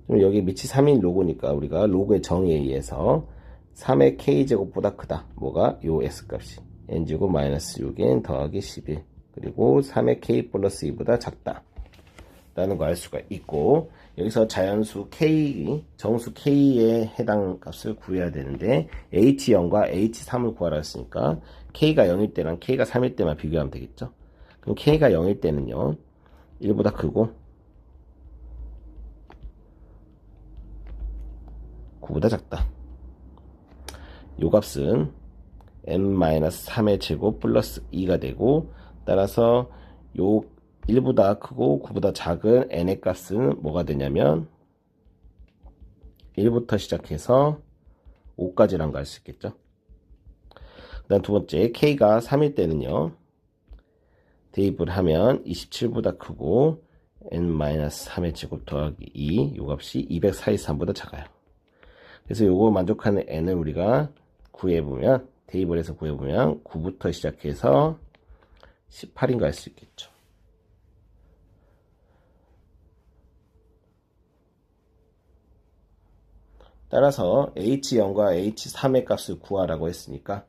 그럼 여기 밑이 3인 로고니까 우리가 로그의 정의에 의해서 3의 K제곱보다 크다. 뭐가? 요 S값이 n제곱 마이너스 6n 더하기 11 그리고 3의 K 플러스 2보다 작다 라는 거 알 수가 있고 여기서 자연수 K, 정수 K에 해당 값을 구해야 되는데 H0과 H3을 구하라 했으니까 K가 0일 때랑 K가 3일 때만 비교하면 되겠죠. 그럼 K가 0일 때는요 1보다 크고 9보다 작다. 요 값은 n-3의 제곱 플러스 2가 되고 따라서 요 1보다 크고 9보다 작은 n의 값은 뭐가 되냐면 1부터 시작해서 5까지란 거 알 수 있겠죠. 그 다음 두 번째 K가 3일 때는요 대입을 하면 27보다 크고 n-3의 제곱 더하기 2, 요 값이 243보다 작아요. 그래서 요거 만족하는 n을 우리가 구해보면, 대입을 해서 구해보면 9부터 시작해서 18인가 할 수 있겠죠. 따라서 h0과 h3의 값을 구하라고 했으니까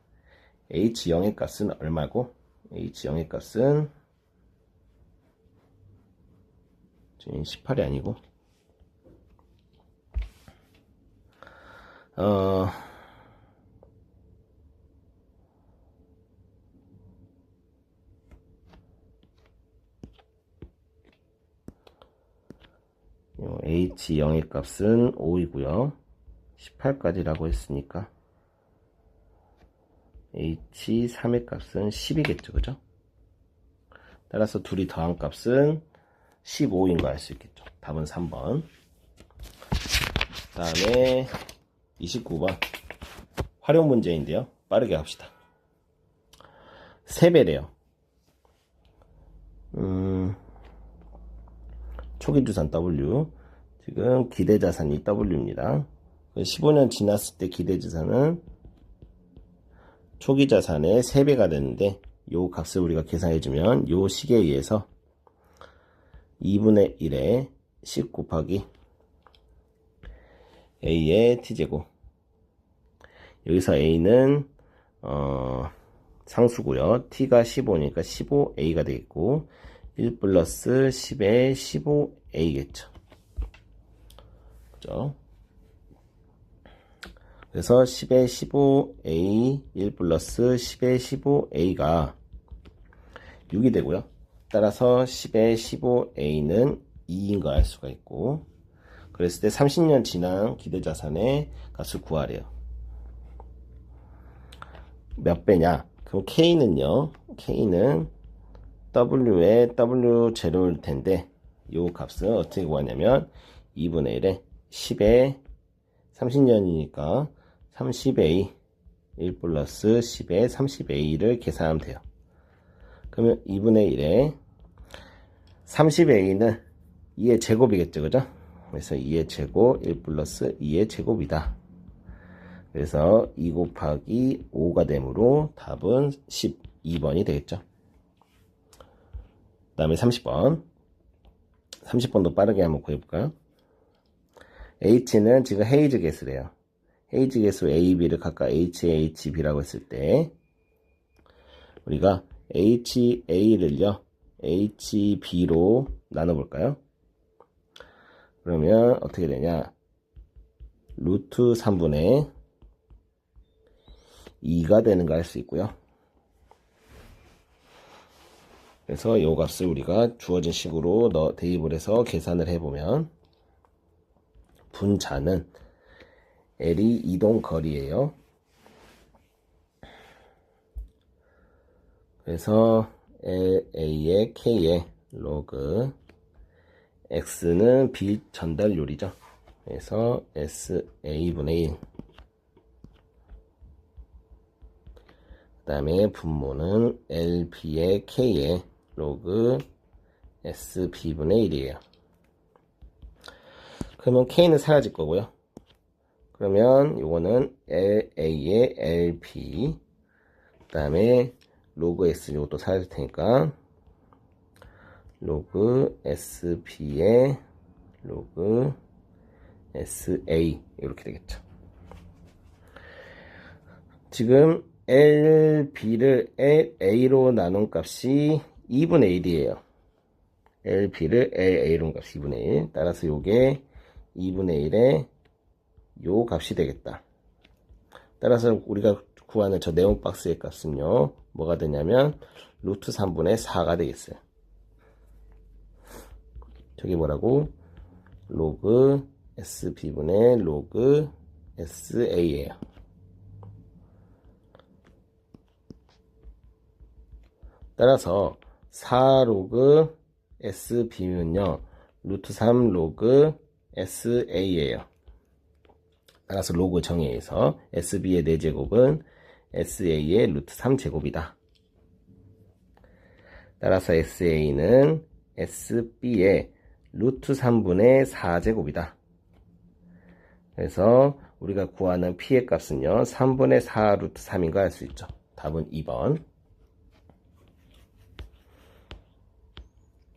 h0의 값은 얼마고, h0의 값은 18이 아니고 h0의 값은 5이고요. 18까지라고 했으니까 h3의 값은 10이겠죠. 그죠? 따라서 둘이 더한 값은 15인 거 알 수 있겠죠. 답은 3번. 그 다음에 29번 활용 문제인데요. 빠르게 합시다. 3배래요. 초기주산 W, 지금 기대자산이 W입니다. 15년 지났을 때 기대자산은 초기자산의 3배가 되는데, 요 값을 우리가 계산해주면 요 식에 의해서 2분의 1에 10 곱하기 A의 T제곱, 여기서 A는 상수고요. T가 15니까 15A가 되겠고 1 플러스 10의 15A겠죠. 그죠? 그래서 10의 15A 1 플러스 10의 15A가 6이 되고요. 따라서 10의 15A는 2인 거 알 수가 있고, 그랬을 때 30년 지난 기대자산의 값을 구하래요. 몇 배냐? 그럼 K는요, K는 W의 W0일 텐데, 요 값은 어떻게 구하냐면 2분의 1에 10의 30년이니까 30A 1 플러스 10의 30A를 계산하면 돼요. 그러면 2분의 1에 30A는 2의 제곱이겠죠. 그죠? 그래서 2의 제곱 1 플러스 2의 제곱이다. 그래서 2 곱하기 5가 되므로 답은 12번이 되겠죠. 그 다음에 30번. 30번도 빠르게 한번 구해볼까요? H는 지금 헤이즈 개수래요. 헤이즈 개수 A, B를 각각 H, B라고 했을 때 우리가 HA를요 HB로 나눠볼까요? 그러면 어떻게 되냐, 루트 3분의 2가 되는 거 알 수 있고요. 그래서 이 값을 우리가 주어진 식으로 대입을 해서 계산을 해보면 분자는 L이 이동 거리예요. 그래서 LA의 K의 로그 X는 B 전달률이죠. 그래서 SA분의 1. 그 다음에 분모는 LB의 K의 로그 SB분의 1이에요. 그러면 K는 사라질 거고요. 그러면 요거는 LA의 LB, 그 다음에 로그 S 요것도 사라질 테니까 로그 SB의 로그 SA 이렇게 되겠죠. 지금 LB를 LA로 나눈 값이 2분의 1이에요. LB를 LA로 나눈 값이 2분의 1. 따라서 요게 2분의 1의 요 값이 되겠다. 따라서 우리가 구하는 저 네온 박스의 값은요, 뭐가 되냐면 루트 3분의 4가 되겠어요. 저게 뭐라고? 로그 SB분의 로그 SA예요. 따라서 4 로그 SB면요 루트 3 로그 SA예요. 따라서 로그 정의에 의해서 SB의 4제곱은 SA의 루트 3제곱이다. 따라서 SA는 SB의 루트 3분의 4제곱이다. 그래서 우리가 구하는 P의 값은요, 3분의 4 루트 3인가 할 수 있죠. 답은 2번.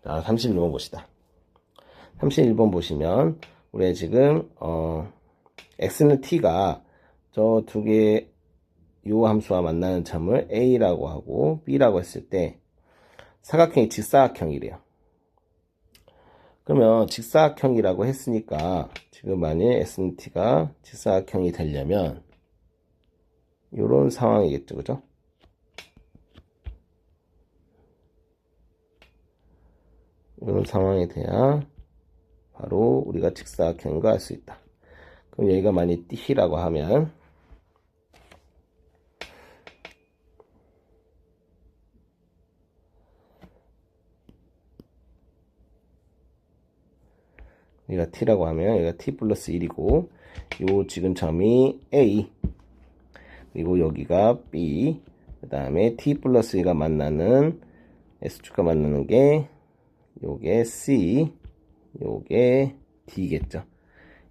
자, 31번 봅시다. 31번 보시면, 우리가 지금, X는 T가 저 두 개, 요 함수와 만나는 점을 A라고 하고, B라고 했을 때, 사각형이 직사각형이래요. 그러면 직사각형이라고 했으니까, 지금 만약에 X는 T가 직사각형이 되려면, 요런 상황이겠죠, 그죠? 이런 상황이 돼야 바로 우리가 직사각형인가 할 수 있다. 그럼 여기가 만약 T라고 하면 여기가 T라고 하면 여기가 T 플러스 1이고 요 지금 점이 A 그리고 여기가 B 그 다음에 T 플러스 1가 만나는 S축과 만나는 게 요게 C 요게 D겠죠.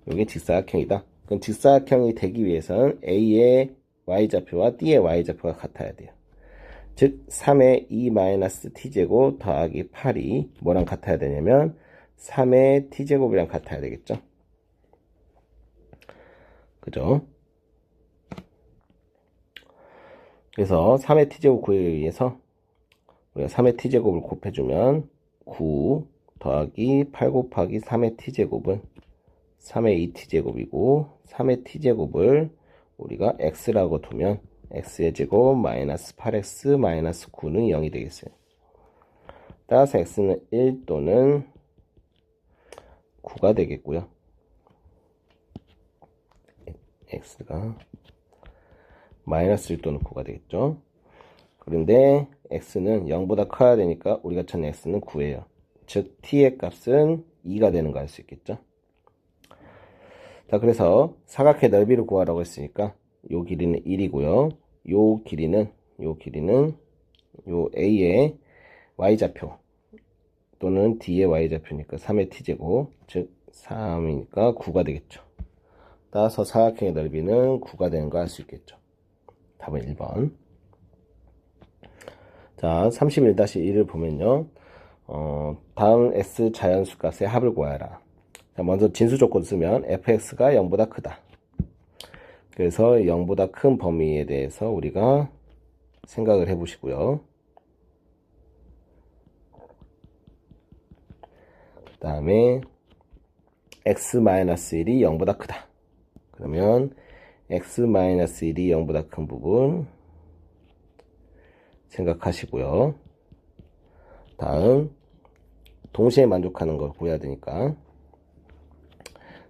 요게 직사각형이다. 그럼 직사각형이 되기 위해서는 A의 Y좌표와 D의 Y좌표가 같아야 돼요. 즉 3의 2-t제곱 더하기 8이 뭐랑 같아야 되냐면 3의 t제곱이랑 같아야 되겠죠. 그죠? 그래서 3의 t제곱 구하기 위해서 우리가 3의 t제곱을 곱해주면 9 더하기 8 곱하기 3의 t제곱은 3의 2t제곱이고 3의 t제곱을 우리가 x라고 두면 x의 제곱 마이너스 8x 마이너스 9는 0이 되겠어요. 따라서 x는 1 또는 9가 되겠고요. x가 마이너스 1 또는 9가 되겠죠. 그런데 x는 0보다 커야 되니까 우리가 찾는 x는 9예요. 즉 t의 값은 2가 되는 거 알 수 있겠죠. 자, 그래서 사각의 넓이를 구하라고 했으니까 요 길이는 1이고요. 요 길이는 요 A의 Y좌표 또는 D의 Y좌표니까 3의 T제곱 즉 3이니까 9가 되겠죠. 따라서 사각형의 넓이는 9가 되는 거 알 수 있겠죠. 답은 1번. 자, 31-1을 보면요. 다음 S 자연수 값의 합을 구하라. 자, 먼저 진수 조건 쓰면 fx가 0보다 크다. 그래서 0보다 큰 범위에 대해서 우리가 생각을 해 보시고요. 그 다음에 x-1이 0보다 크다. 그러면 x-1이 0보다 큰 부분 생각하시고요. 다음 동시에 만족하는 걸 구해야 되니까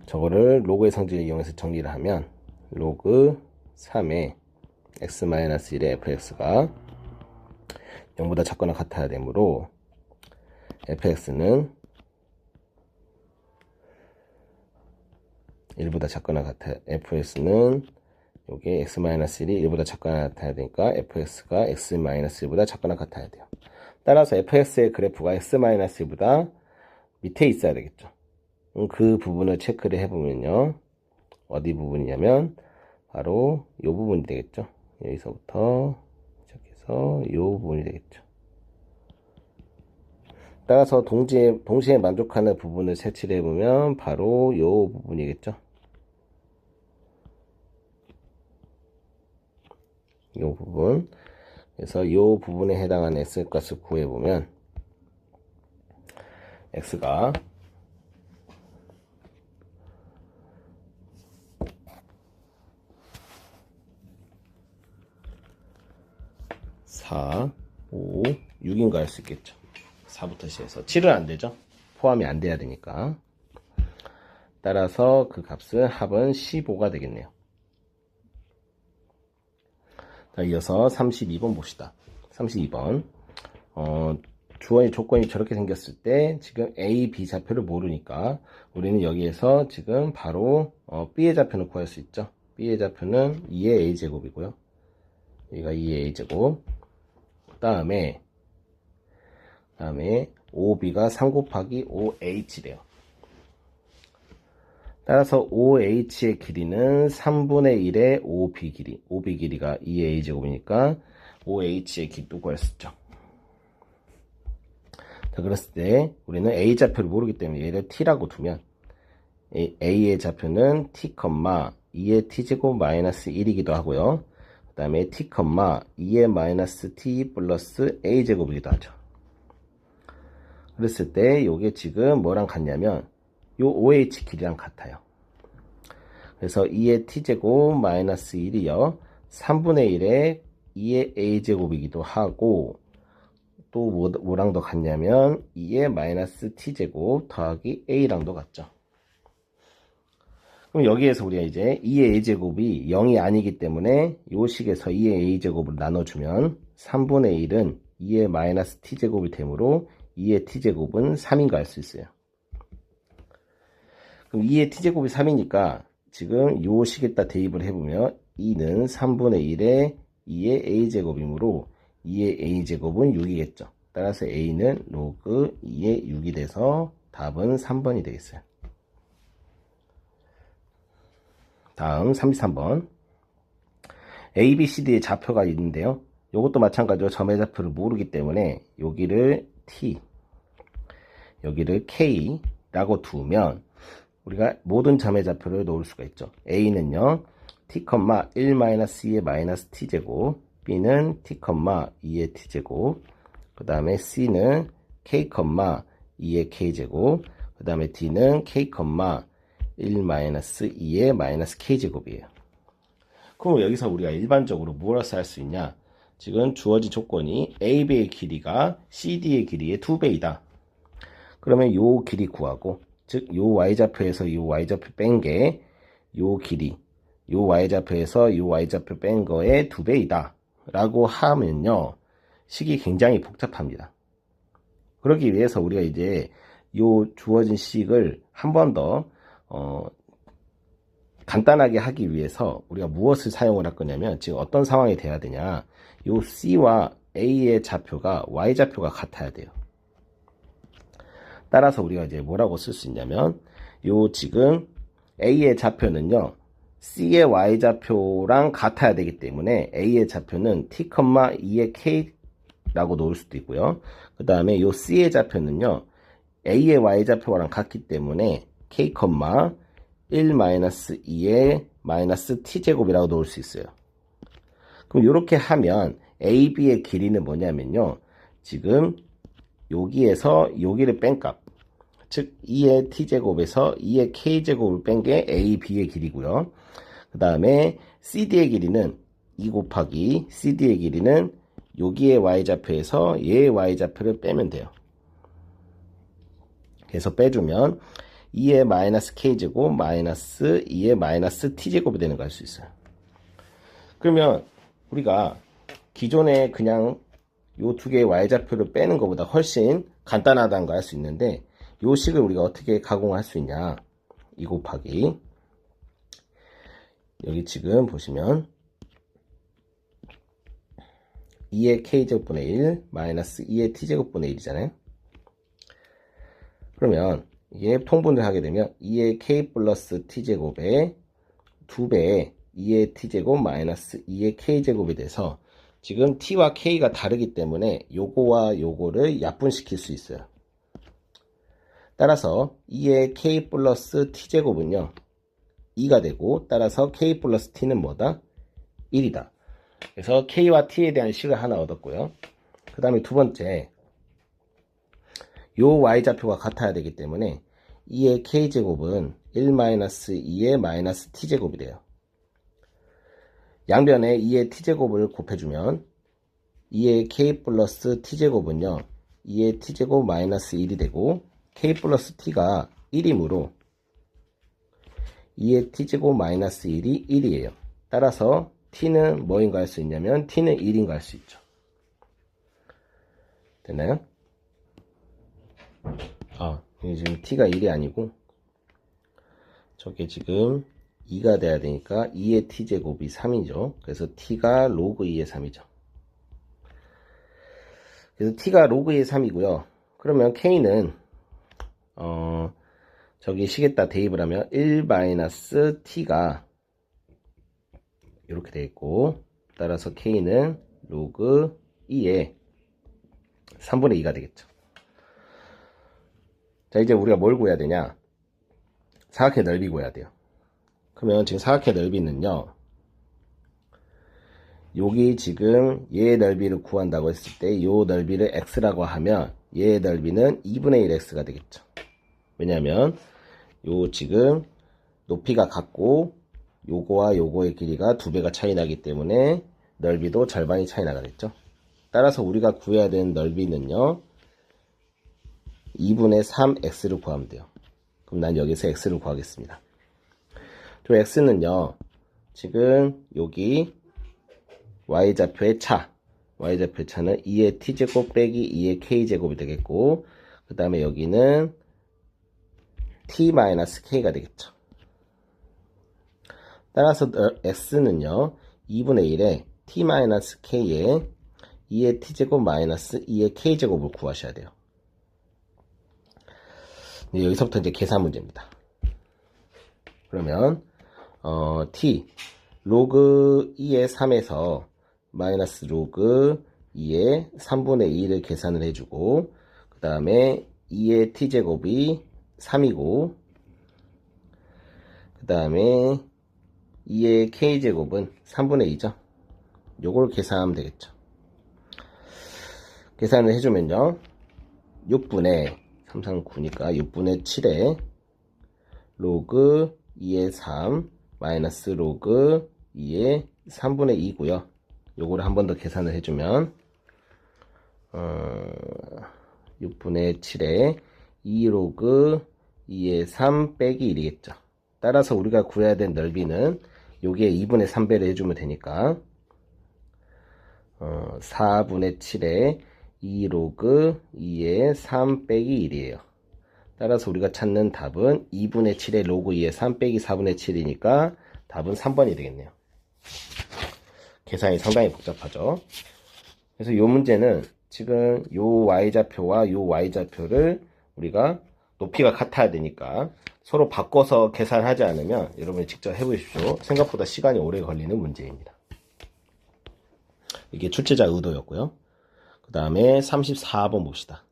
저거를 로그의 성질을 이용해서 정리를 하면 로그 3의 x-1의 fx가 0보다 작거나 같아야 되므로 fx는 1보다 작거나 같아야 fx는 요게 x-1이 1보다 작거나 같아야 되니까 fx가 x-1보다 작거나 같아야 돼요. 따라서 fx의 그래프가 x-1보다 밑에 있어야 되겠죠. 그 부분을 체크를 해보면요. 어디 부분이냐면 바로 이 부분이 되겠죠. 여기서부터 시작해서 이 부분이 되겠죠. 따라서 동시에 만족하는 부분을 색칠해 보면 바로 이 부분이겠죠. 이 부분. 그래서 이 부분에 해당하는 x값을 구해 보면 x가 4, 5, 6인가 할 수 있겠죠. 4부터 시작해서 7은 안 되죠. 포함이 안 돼야 되니까. 따라서 그 값은 합은 15가 되겠네요. 자, 이어서 32번 봅시다. 32번. 주어의 조건이 저렇게 생겼을 때 지금 A, B 좌표를 모르니까 우리는 여기에서 지금 바로 B의 좌표는 구할 수 있죠. B의 좌표는 2의 A제곱이고요. 여기가 2의 A제곱. 그 다음에 다음에 5b가 3 곱하기 5h래요. 따라서 5h의 길이는 3분의 1의 5b 길이. 5b 길이가 2a제곱이니까 5h의 길도 구할 수 있죠. 자, 그랬을 때 우리는 a 좌표를 모르기 때문에 얘를 t라고 두면 a의 좌표는 t, 2의 t제곱 마이너스 1이기도 하고요. 그 다음에 t, 2의 마이너스 t 플러스 a제곱이기도 하죠. 그랬을 때 이게 지금 뭐랑 같냐면 요 OH 길이랑 같아요. 그래서 2의 t제곱 마이너스 1이요. 3분의 1의 2의 a제곱이기도 하고 또 뭐랑도 같냐면 2의 마이너스 t제곱 더하기 a랑도 같죠. 그럼 여기에서 우리가 이제 2의 a제곱이 0이 아니기 때문에 요 식에서 2의 a제곱을 나눠주면 3분의 1은 2의 마이너스 t제곱이 되므로 2의 t제곱은 3인 거 알 수 있어요. 그럼 2의 t제곱이 3이니까 지금 요 식에다 대입을 해보면 2는 3분의 1의 2의 a제곱이므로 2의 a제곱은 6이겠죠. 따라서 a는 로그 2의 6이 돼서 답은 3번이 되겠어요. 다음 33번 A, B, C, D의 좌표가 있는데요. 이것도 마찬가지로 점의 좌표를 모르기 때문에 여기를 T, 여기를 K라고 두면 우리가 모든 점의 좌표를 놓을 수가 있죠. A는요. T, 1-2의 마이너스 T제곱, B는 T, 2의 T제곱, 그 다음에 C는 K, 2의 K제곱, 그 다음에 D는 K, 1-2의 마이너스 K제곱이에요. 그럼 여기서 우리가 일반적으로 무엇을 할 수 있냐? 지금 주어진 조건이 AB의 길이가 CD의 길이의 2배이다. 그러면 요 길이 구하고, 즉 요 y좌표에서 요 y좌표 뺀 게 요 길이, 요 y좌표에서 요 y좌표 뺀 거의 2배이다 라고 하면요, 식이 굉장히 복잡합니다. 그러기 위해서 우리가 이제 요 주어진 식을 한 번 더 간단하게 하기 위해서 우리가 무엇을 사용을 할 거냐면, 지금 어떤 상황이 돼야 되냐, 요 C와 A의 좌표가 y좌표가 같아야 돼요. 따라서 우리가 이제 뭐라고 쓸 수 있냐면, 요 지금 A의 좌표는요, C의 y좌표랑 같아야 되기 때문에 A의 좌표는 T, 2의 K라고 놓을 수도 있고요. 그 다음에 요 C의 좌표는요, A의 y좌표랑 같기 때문에 K, 1-2의 마이너스 T제곱이라고 놓을 수 있어요. 그럼 이렇게 하면 AB의 길이는 뭐냐면요, 지금 여기에서 여기를 뺀 값, 즉 2의 t제곱에서 2의 k제곱을 뺀 게 AB의 길이고요. 그 다음에 CD의 길이는 2 곱하기 CD의 길이는 여기의 y좌표에서 얘의 y좌표를 빼면 돼요. 그래서 빼주면 2의 마이너스 k제곱 마이너스 2의 마이너스 t제곱이 되는 거 알 수 있어요. 그러면 우리가 기존에 그냥 요 두 개의 y좌표를 빼는 것보다 훨씬 간단하다는 거 알 수 있는데, 요 식을 우리가 어떻게 가공할 수 있냐, 2 곱하기 여기 지금 보시면 2의 k제곱분의 1 마이너스 2의 t제곱분의 1이잖아요. 그러면 이게 통분을 하게 되면 2의 k 플러스 t제곱에 2배의 2의 t제곱 마이너스 2의 k제곱이 돼서, 지금 t와 k가 다르기 때문에 요거와 요거를 약분시킬 수 있어요. 따라서 2의 k 플러스 t제곱은요 2가 되고, 따라서 k 플러스 t는 뭐다? 1이다. 그래서 k와 t에 대한 식을 하나 얻었고요. 그 다음에 두 번째, 요 y좌표가 같아야 되기 때문에 2의 k제곱은 1-2의 마이너스 t제곱이 돼요. 양변에 2의 t제곱을 곱해주면 2의 k 플러스 t제곱은요 2의 t제곱 마이너스 1이 되고, k 플러스 t가 1이므로 2의 t제곱 마이너스 1이 1이에요. 따라서 t는 뭐인가 할 수 있냐면 t는 1인가 할 수 있죠. 됐나요? 이게 지금 t가 1이 아니고 저게 지금 2가 돼야 되니까 2의 t제곱이 3이죠. 그래서 t가 로그 2의 3이죠. 그래서 t가 로그 2의 3이고요. 그러면 k는 저기 식에다 대입을 하면 1-t가 이렇게 되어 있고, 따라서 k는 로그 2의 3분의 2가 되겠죠. 자, 이제 우리가 뭘 구해야 되냐? 사각형의 넓이 구해야 돼요. 그러면 지금 사각형의 넓이는요, 여기 지금 얘의 넓이를 구한다고 했을 때 이 넓이를 x라고 하면 얘의 넓이는 2분의 1x가 되겠죠. 왜냐하면 요 지금 높이가 같고 요거와 요거의 길이가 2배가 차이 나기 때문에 넓이도 절반이 차이 나가겠죠. 따라서 우리가 구해야 되는 넓이는요, 2분의 3x를 구하면 돼요. 그럼 난 여기서 x를 구하겠습니다. 저 x는요, 지금 여기 y좌표의 차, y좌표의 차는 2의 t제곱 빼기 2의 k제곱이 되겠고, 그 다음에 여기는 t-k가 되겠죠. 따라서 x는요, 2분의 1에 t-k에 2의 t제곱 마이너스 2의 k제곱을 구하셔야 돼요. 네, 여기서부터 이제 계산 문제입니다. 그러면 t 로그 2의 3에서 마이너스 로그 2의 3분의 2를 계산을 해주고, 그 다음에 2의 t제곱이 3이고, 그 다음에 2의 k제곱은 3분의 2죠. 요걸 계산하면 되겠죠. 계산을 해주면요, 6분의 3, 3, 9니까 6분의 7에 로그 2의 3 마이너스 로그 2의 3분의 2고요. 요거를 한 번 더 계산을 해주면 6분의 7에 2 로그 2의 3 빼기 1이겠죠. 따라서 우리가 구해야 될 넓이는 여기에 2분의 3배를 해주면 되니까 4분의 7에 2 로그 2의 3 빼기 1이에요. 따라서 우리가 찾는 답은 2분의 7의 로그 2의 3 빼기 4분의 7이니까 답은 3번이 되겠네요. 계산이 상당히 복잡하죠. 그래서 이 문제는 지금 요 y좌표와 요 y좌표를 우리가 높이가 같아야 되니까 서로 바꿔서 계산하지 않으면 여러분이 직접 해보십시오. 생각보다 시간이 오래 걸리는 문제입니다. 이게 출제자 의도였고요. 그 다음에 34번 봅시다.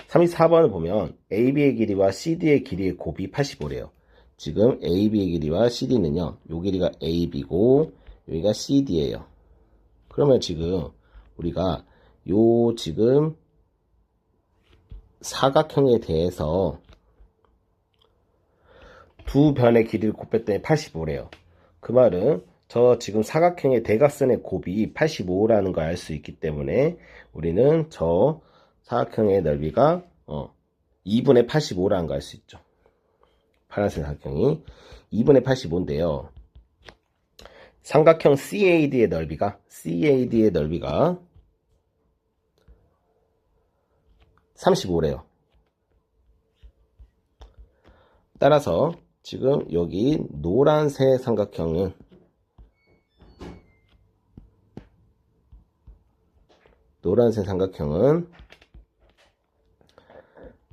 34번을 보면 AB의 길이와 CD의 길이의 곱이 85래요. 지금 AB의 길이와 CD는요, 요 길이가 AB고 여기가 CD예요. 그러면 지금 우리가 요 지금 사각형에 대해서 두 변의 길이를 곱했더니 85래요. 그 말은 저 지금 사각형의 대각선의 곱이 85라는 걸 알 수 있기 때문에 우리는 저 사각형의 넓이가 2분의 85라는 걸 알 수 있죠. 파란색 사각형이 2분의 85인데요. 삼각형 CAD의 넓이가 35래요. 따라서 지금 여기 노란색 삼각형은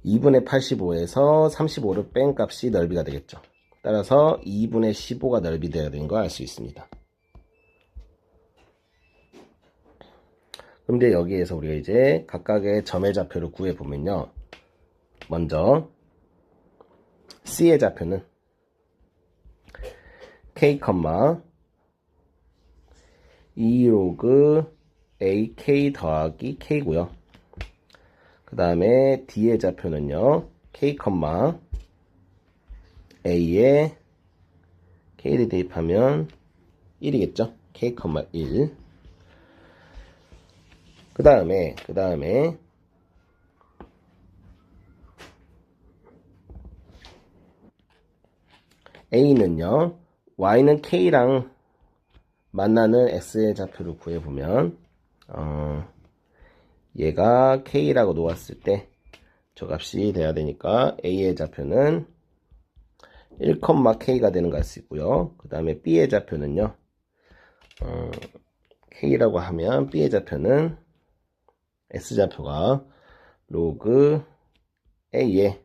2분의 85에서 35를 뺀 값이 넓이가 되겠죠. 따라서 2분의 15가 넓이 되어야 되는 걸 알 수 있습니다. 그런데 여기에서 우리가 이제 각각의 점의 좌표를 구해보면요. 먼저 C의 좌표는 K, 2 로그 AK 더하기 K고요. 그 다음에 D의 좌표는요. K, A에 K를 대입하면 1이겠죠. K, 1. 그 다음에 A는요, Y는 K랑 만나는 X의 좌표를 구해보면, 얘가 K라고 놓았을 때, 저 값이 돼야 되니까, A의 좌표는 1,K가 되는 걸 알 수 있고요. 그 다음에 B의 좌표는요, K라고 하면 B의 좌표는 S좌표가 로그 A에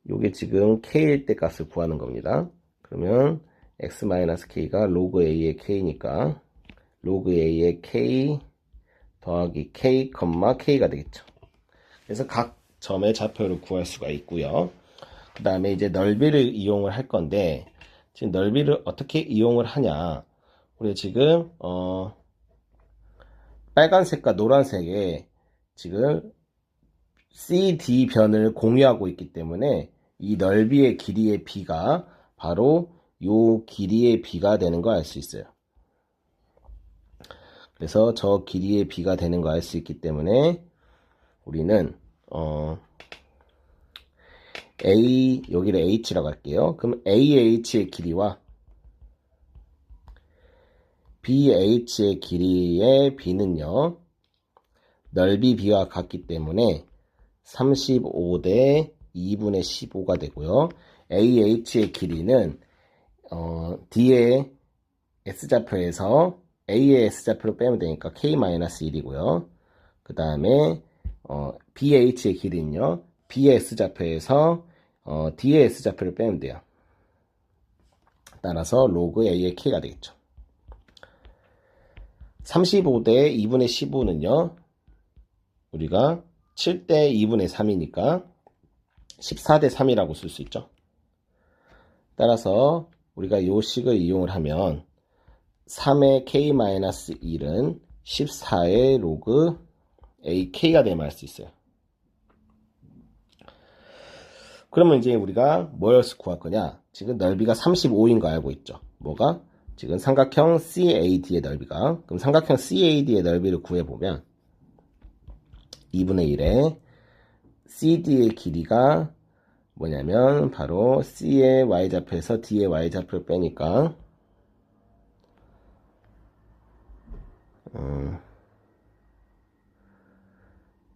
요게 지금 K일 때 값을 구하는 겁니다. 그러면 X-K가 로그 A의 K니까 로그 A의 K 더하기 K, K가 되겠죠. 그래서 각 점의 좌표를 구할 수가 있고요. 그 다음에 이제 넓이를 이용을 할 건데, 지금 넓이를 어떻게 이용을 하냐. 우리 지금, 빨간색과 노란색에 지금 CD 변을 공유하고 있기 때문에 이 넓이의 길이의 B가 바로 요 길이의 B가 되는 거 알 수 있어요. 그래서 저 길이의 B가 되는 거 알 수 있기 때문에 우리는 A, 여기를 H라고 할게요. 그럼 AH의 길이와 BH의 길이의 B는요, 넓이 B와 같기 때문에 35대 2분의 15가 되고요. AH의 길이는 D의 S좌표에서 A의 S좌표를 빼면 되니까 K-1이고요. 그 다음에 BH의 길이는요, B의 S좌표에서 D의 S좌표를 빼면 돼요. 따라서 로그 A의 K가 되겠죠. 35대 2분의 15는요, 우리가 7대 2분의 3이니까 14대 3이라고 쓸 수 있죠. 따라서 우리가 요 식을 이용을 하면 3의 K-1은 14의 로그 AK가 되면 알 수 있어요. 그러면 이제 우리가 뭘 구할 거냐? 지금 넓이가 35인 거 알고 있죠. 뭐가? 지금 삼각형 CAD의 넓이가. 그럼 삼각형 CAD의 넓이를 구해보면 2분의 1에 CD의 길이가 뭐냐면 바로 C의 Y좌표에서 D의 Y좌표를 빼니까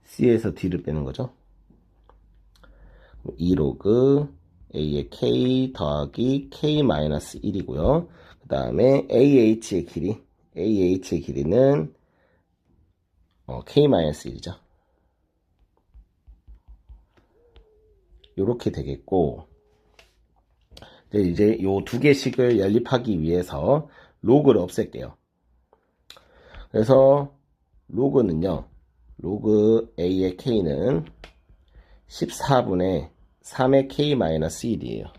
C에서 D를 빼는 거죠. 2로그 A의 K 더하기 K-1이고요. 그 다음에 AH의 길이는 K-1이죠. 요렇게 되겠고, 이제 요 두 개씩을 연립하기 위해서 로그를 없앨게요. 그래서 로그는요, 로그 A의 K는 14분의 3의 K-1이에요.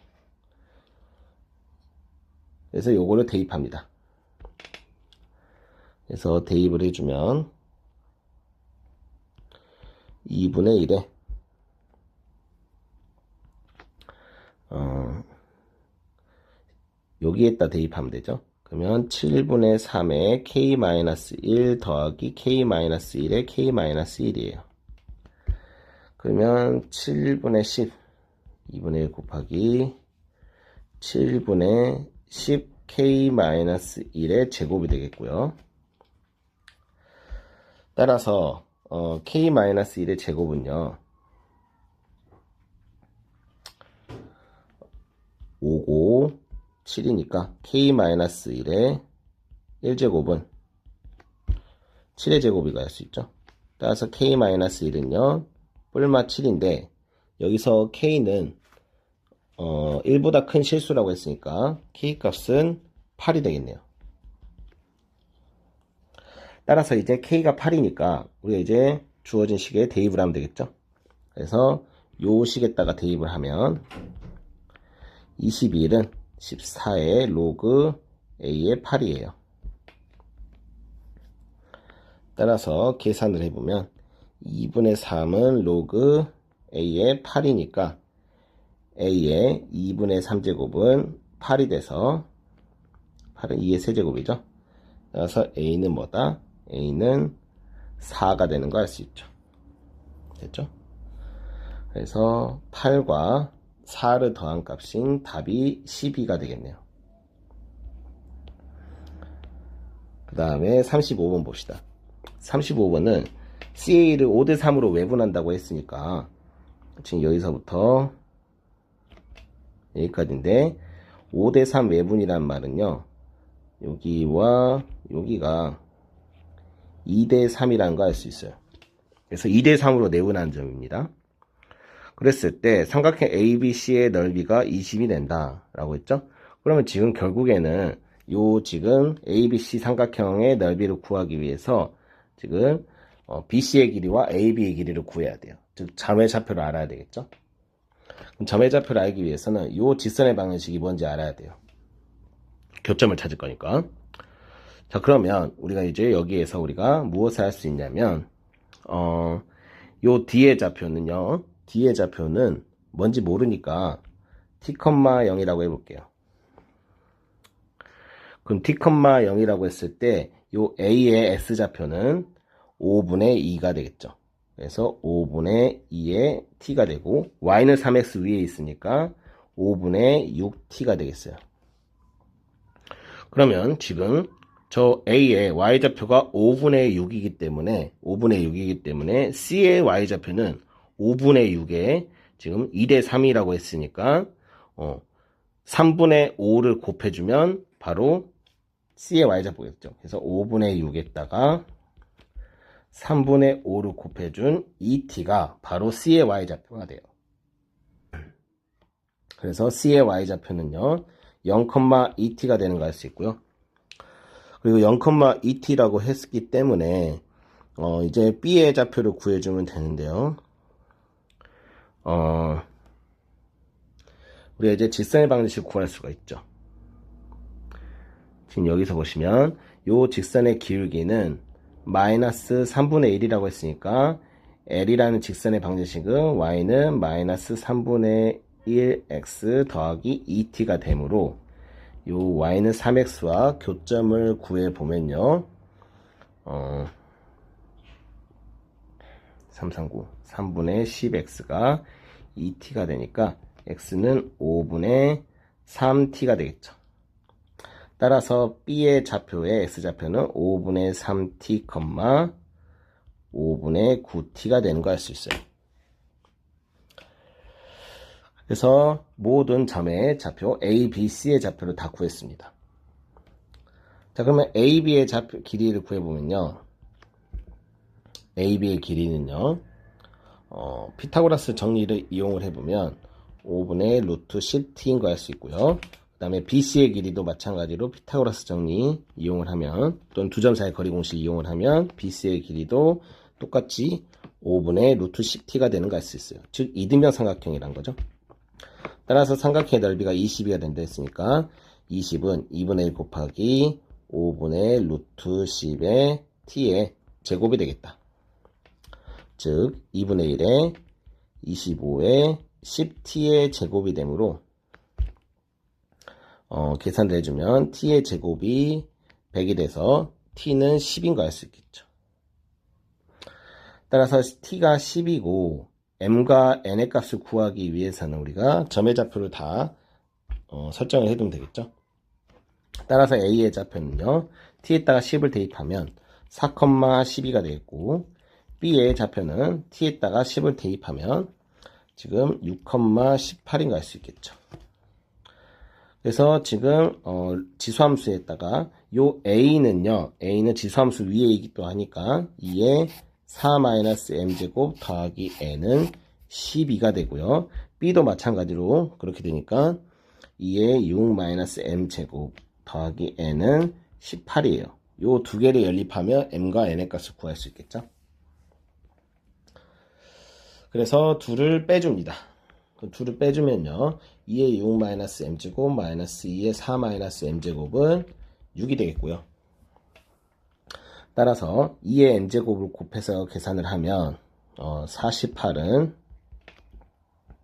그래서 요거를 대입합니다. 그래서 대입을 해주면 2분의 1에 여기에다 대입하면 되죠. 그러면 7분의 3의 K-1 더하기 K-1의 K-1이에요. 그러면 7분의 10, 2분의 1 곱하기 7분의 10 K-1의 제곱이 되겠고요. 따라서 K-1의 제곱은요, 5고 7이니까 K-1의 1제곱은 7의 제곱이가 할 수 있죠. 따라서 K-1은요, 뿔마 7인데, 여기서 K는 1보다 큰 실수라고 했으니까 K 값은 8이 되겠네요. 따라서 이제 K가 8이니까 우리가 이제 주어진 식에 대입을 하면 되겠죠. 그래서 요 식에다가 대입을 하면 21은 14의 로그 A의 8이에요. 따라서 계산을 해보면 2분의 3은 로그 A의 8이니까 A의 2분의 3제곱은 8이 돼서 8은 2의 세제곱이죠. 따라서 A는 뭐다? A는 4가 되는 거 알 수 있죠. 됐죠? 그래서 8과 4를 더한 값인 답이 12가 되겠네요. 그 다음에 35번 봅시다. 35번은 CA를 5대 3으로 외분한다고 했으니까 지금 여기서부터 여기까지인데 5대 3 외분이란 말은요, 여기와 여기가 2대 3이라는 거 알 수 있어요. 그래서 2대 3으로 내분하는 점입니다. 그랬을 때 삼각형 ABC의 넓이가 20이 된다 라고 했죠. 그러면 지금 결국에는 요 지금 ABC 삼각형의 넓이를 구하기 위해서 지금 BC의 길이와 AB의 길이를 구해야 돼요. 즉 점의 좌표를 알아야 되겠죠. 그럼 점의 좌표를 알기 위해서는 요 직선의 방정식이 뭔지 알아야 돼요. 교점을 찾을 거니까. 자, 그러면 우리가 이제 여기에서 우리가 무엇을 할 수 있냐면 요 D의 좌표는요. D의 좌표는 뭔지 모르니까 T,0이라고 해볼게요. 그럼 T,0이라고 했을 때 요 A의 S좌표는 5분의 2가 되겠죠. 그래서 5분의 2의 T가 되고 Y는 3X 위에 있으니까 5분의 6T가 되겠어요. 그러면 지금 저 A의 Y좌표가 5분의 6이기 때문에 C의 Y좌표는 5분의 6에 지금 2대 3이라고 했으니까 3분의 5를 곱해주면 바로 C의 Y좌표겠죠. 그래서 5분의 6에다가 3분의 5를 곱해준 2T가 바로 C의 Y좌표가 돼요. 그래서 C의 Y좌표는요 0,2T가 되는 거 알 수 있고요. 그리고 0,2T라고 했기 때문에 이제 B의 좌표를 구해주면 되는데요. 우리가 이제 직선의 방정식을 구할 수가 있죠. 지금 여기서 보시면 요 직선의 기울기는 마이너스 3분의 1이라고 했으니까 L이라는 직선의 방정식은 Y는 마이너스 3분의 1X 더하기 2T가 되므로 요 Y는 3X와 교점을 구해보면요 3분의 10X가 2T가 되니까 X는 5분의 3T가 되겠죠. 따라서 B의 좌표의 X좌표는 5분의 3T, 5분의 9T가 되는 거 알 수 있어요. 그래서 모든 점의 좌표 A, B, C의 좌표를 다 구했습니다. 자, 그러면 AB의 좌표 길이를 구해보면요. AB의 길이는요. 피타고라스 정리를 이용을 해보면 5분의 루트 10T인 거 알 수 있고요. 그 다음에 BC의 길이도 마찬가지로 피타고라스 정리 이용을 하면 또는 두 점 사이 거리 공식 이용을 하면 BC의 길이도 똑같이 5분의 루트 10T가 되는 거 알 수 있어요. 즉 이등변 삼각형이란 거죠. 따라서 삼각형의 넓이가 20이가 된다 했으니까 20은 2분의 1 곱하기 5분의 루트 10의 T의 제곱이 되겠다. 즉 2분의 1에 25의 10T의 제곱이 되므로 계산을 해주면 T의 제곱이 100이 돼서 T는 10인 거 알 수 있겠죠. 따라서 T가 10이고 M과 N의 값을 구하기 위해서는 우리가 점의 좌표를 다 설정을 해두면 되겠죠. 따라서 A의 좌표는요. T에다가 10을 대입하면 4,12가 되겠고 B의 좌표는 T에다가 10을 대입하면 지금 6,18인 거 알 수 있겠죠. 그래서 지금 지수함수에다가 요 A는요. A는 지수함수 위에 있기도 하니까 2에 4-m제곱 더하기 n은 12가 되고요. B도 마찬가지로 그렇게 되니까 2에 6-m제곱 더하기 n은 18이에요. 요 두 개를 연립하면 m과 n의 값을 구할 수 있겠죠. 그래서 둘을 빼줍니다. 그 둘을 빼주면요. 2의 6-m제곱 마이너스 2의 4-m제곱은 6이 되겠고요. 따라서 2의 m제곱을 곱해서 계산을 하면 48은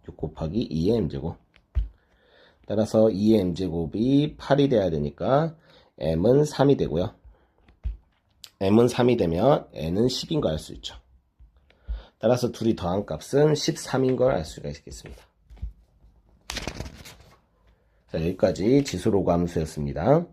6 곱하기 2의 m제곱. 따라서 2의 m제곱이 8이 돼야 되니까 m은 3이 되고요. m은 3이 되면 n은 10인 걸 알 수 있죠. 따라서 둘이 더한 값은 13인 걸 알 수가 있겠습니다. 자, 여기까지 지수로그 함수였습니다.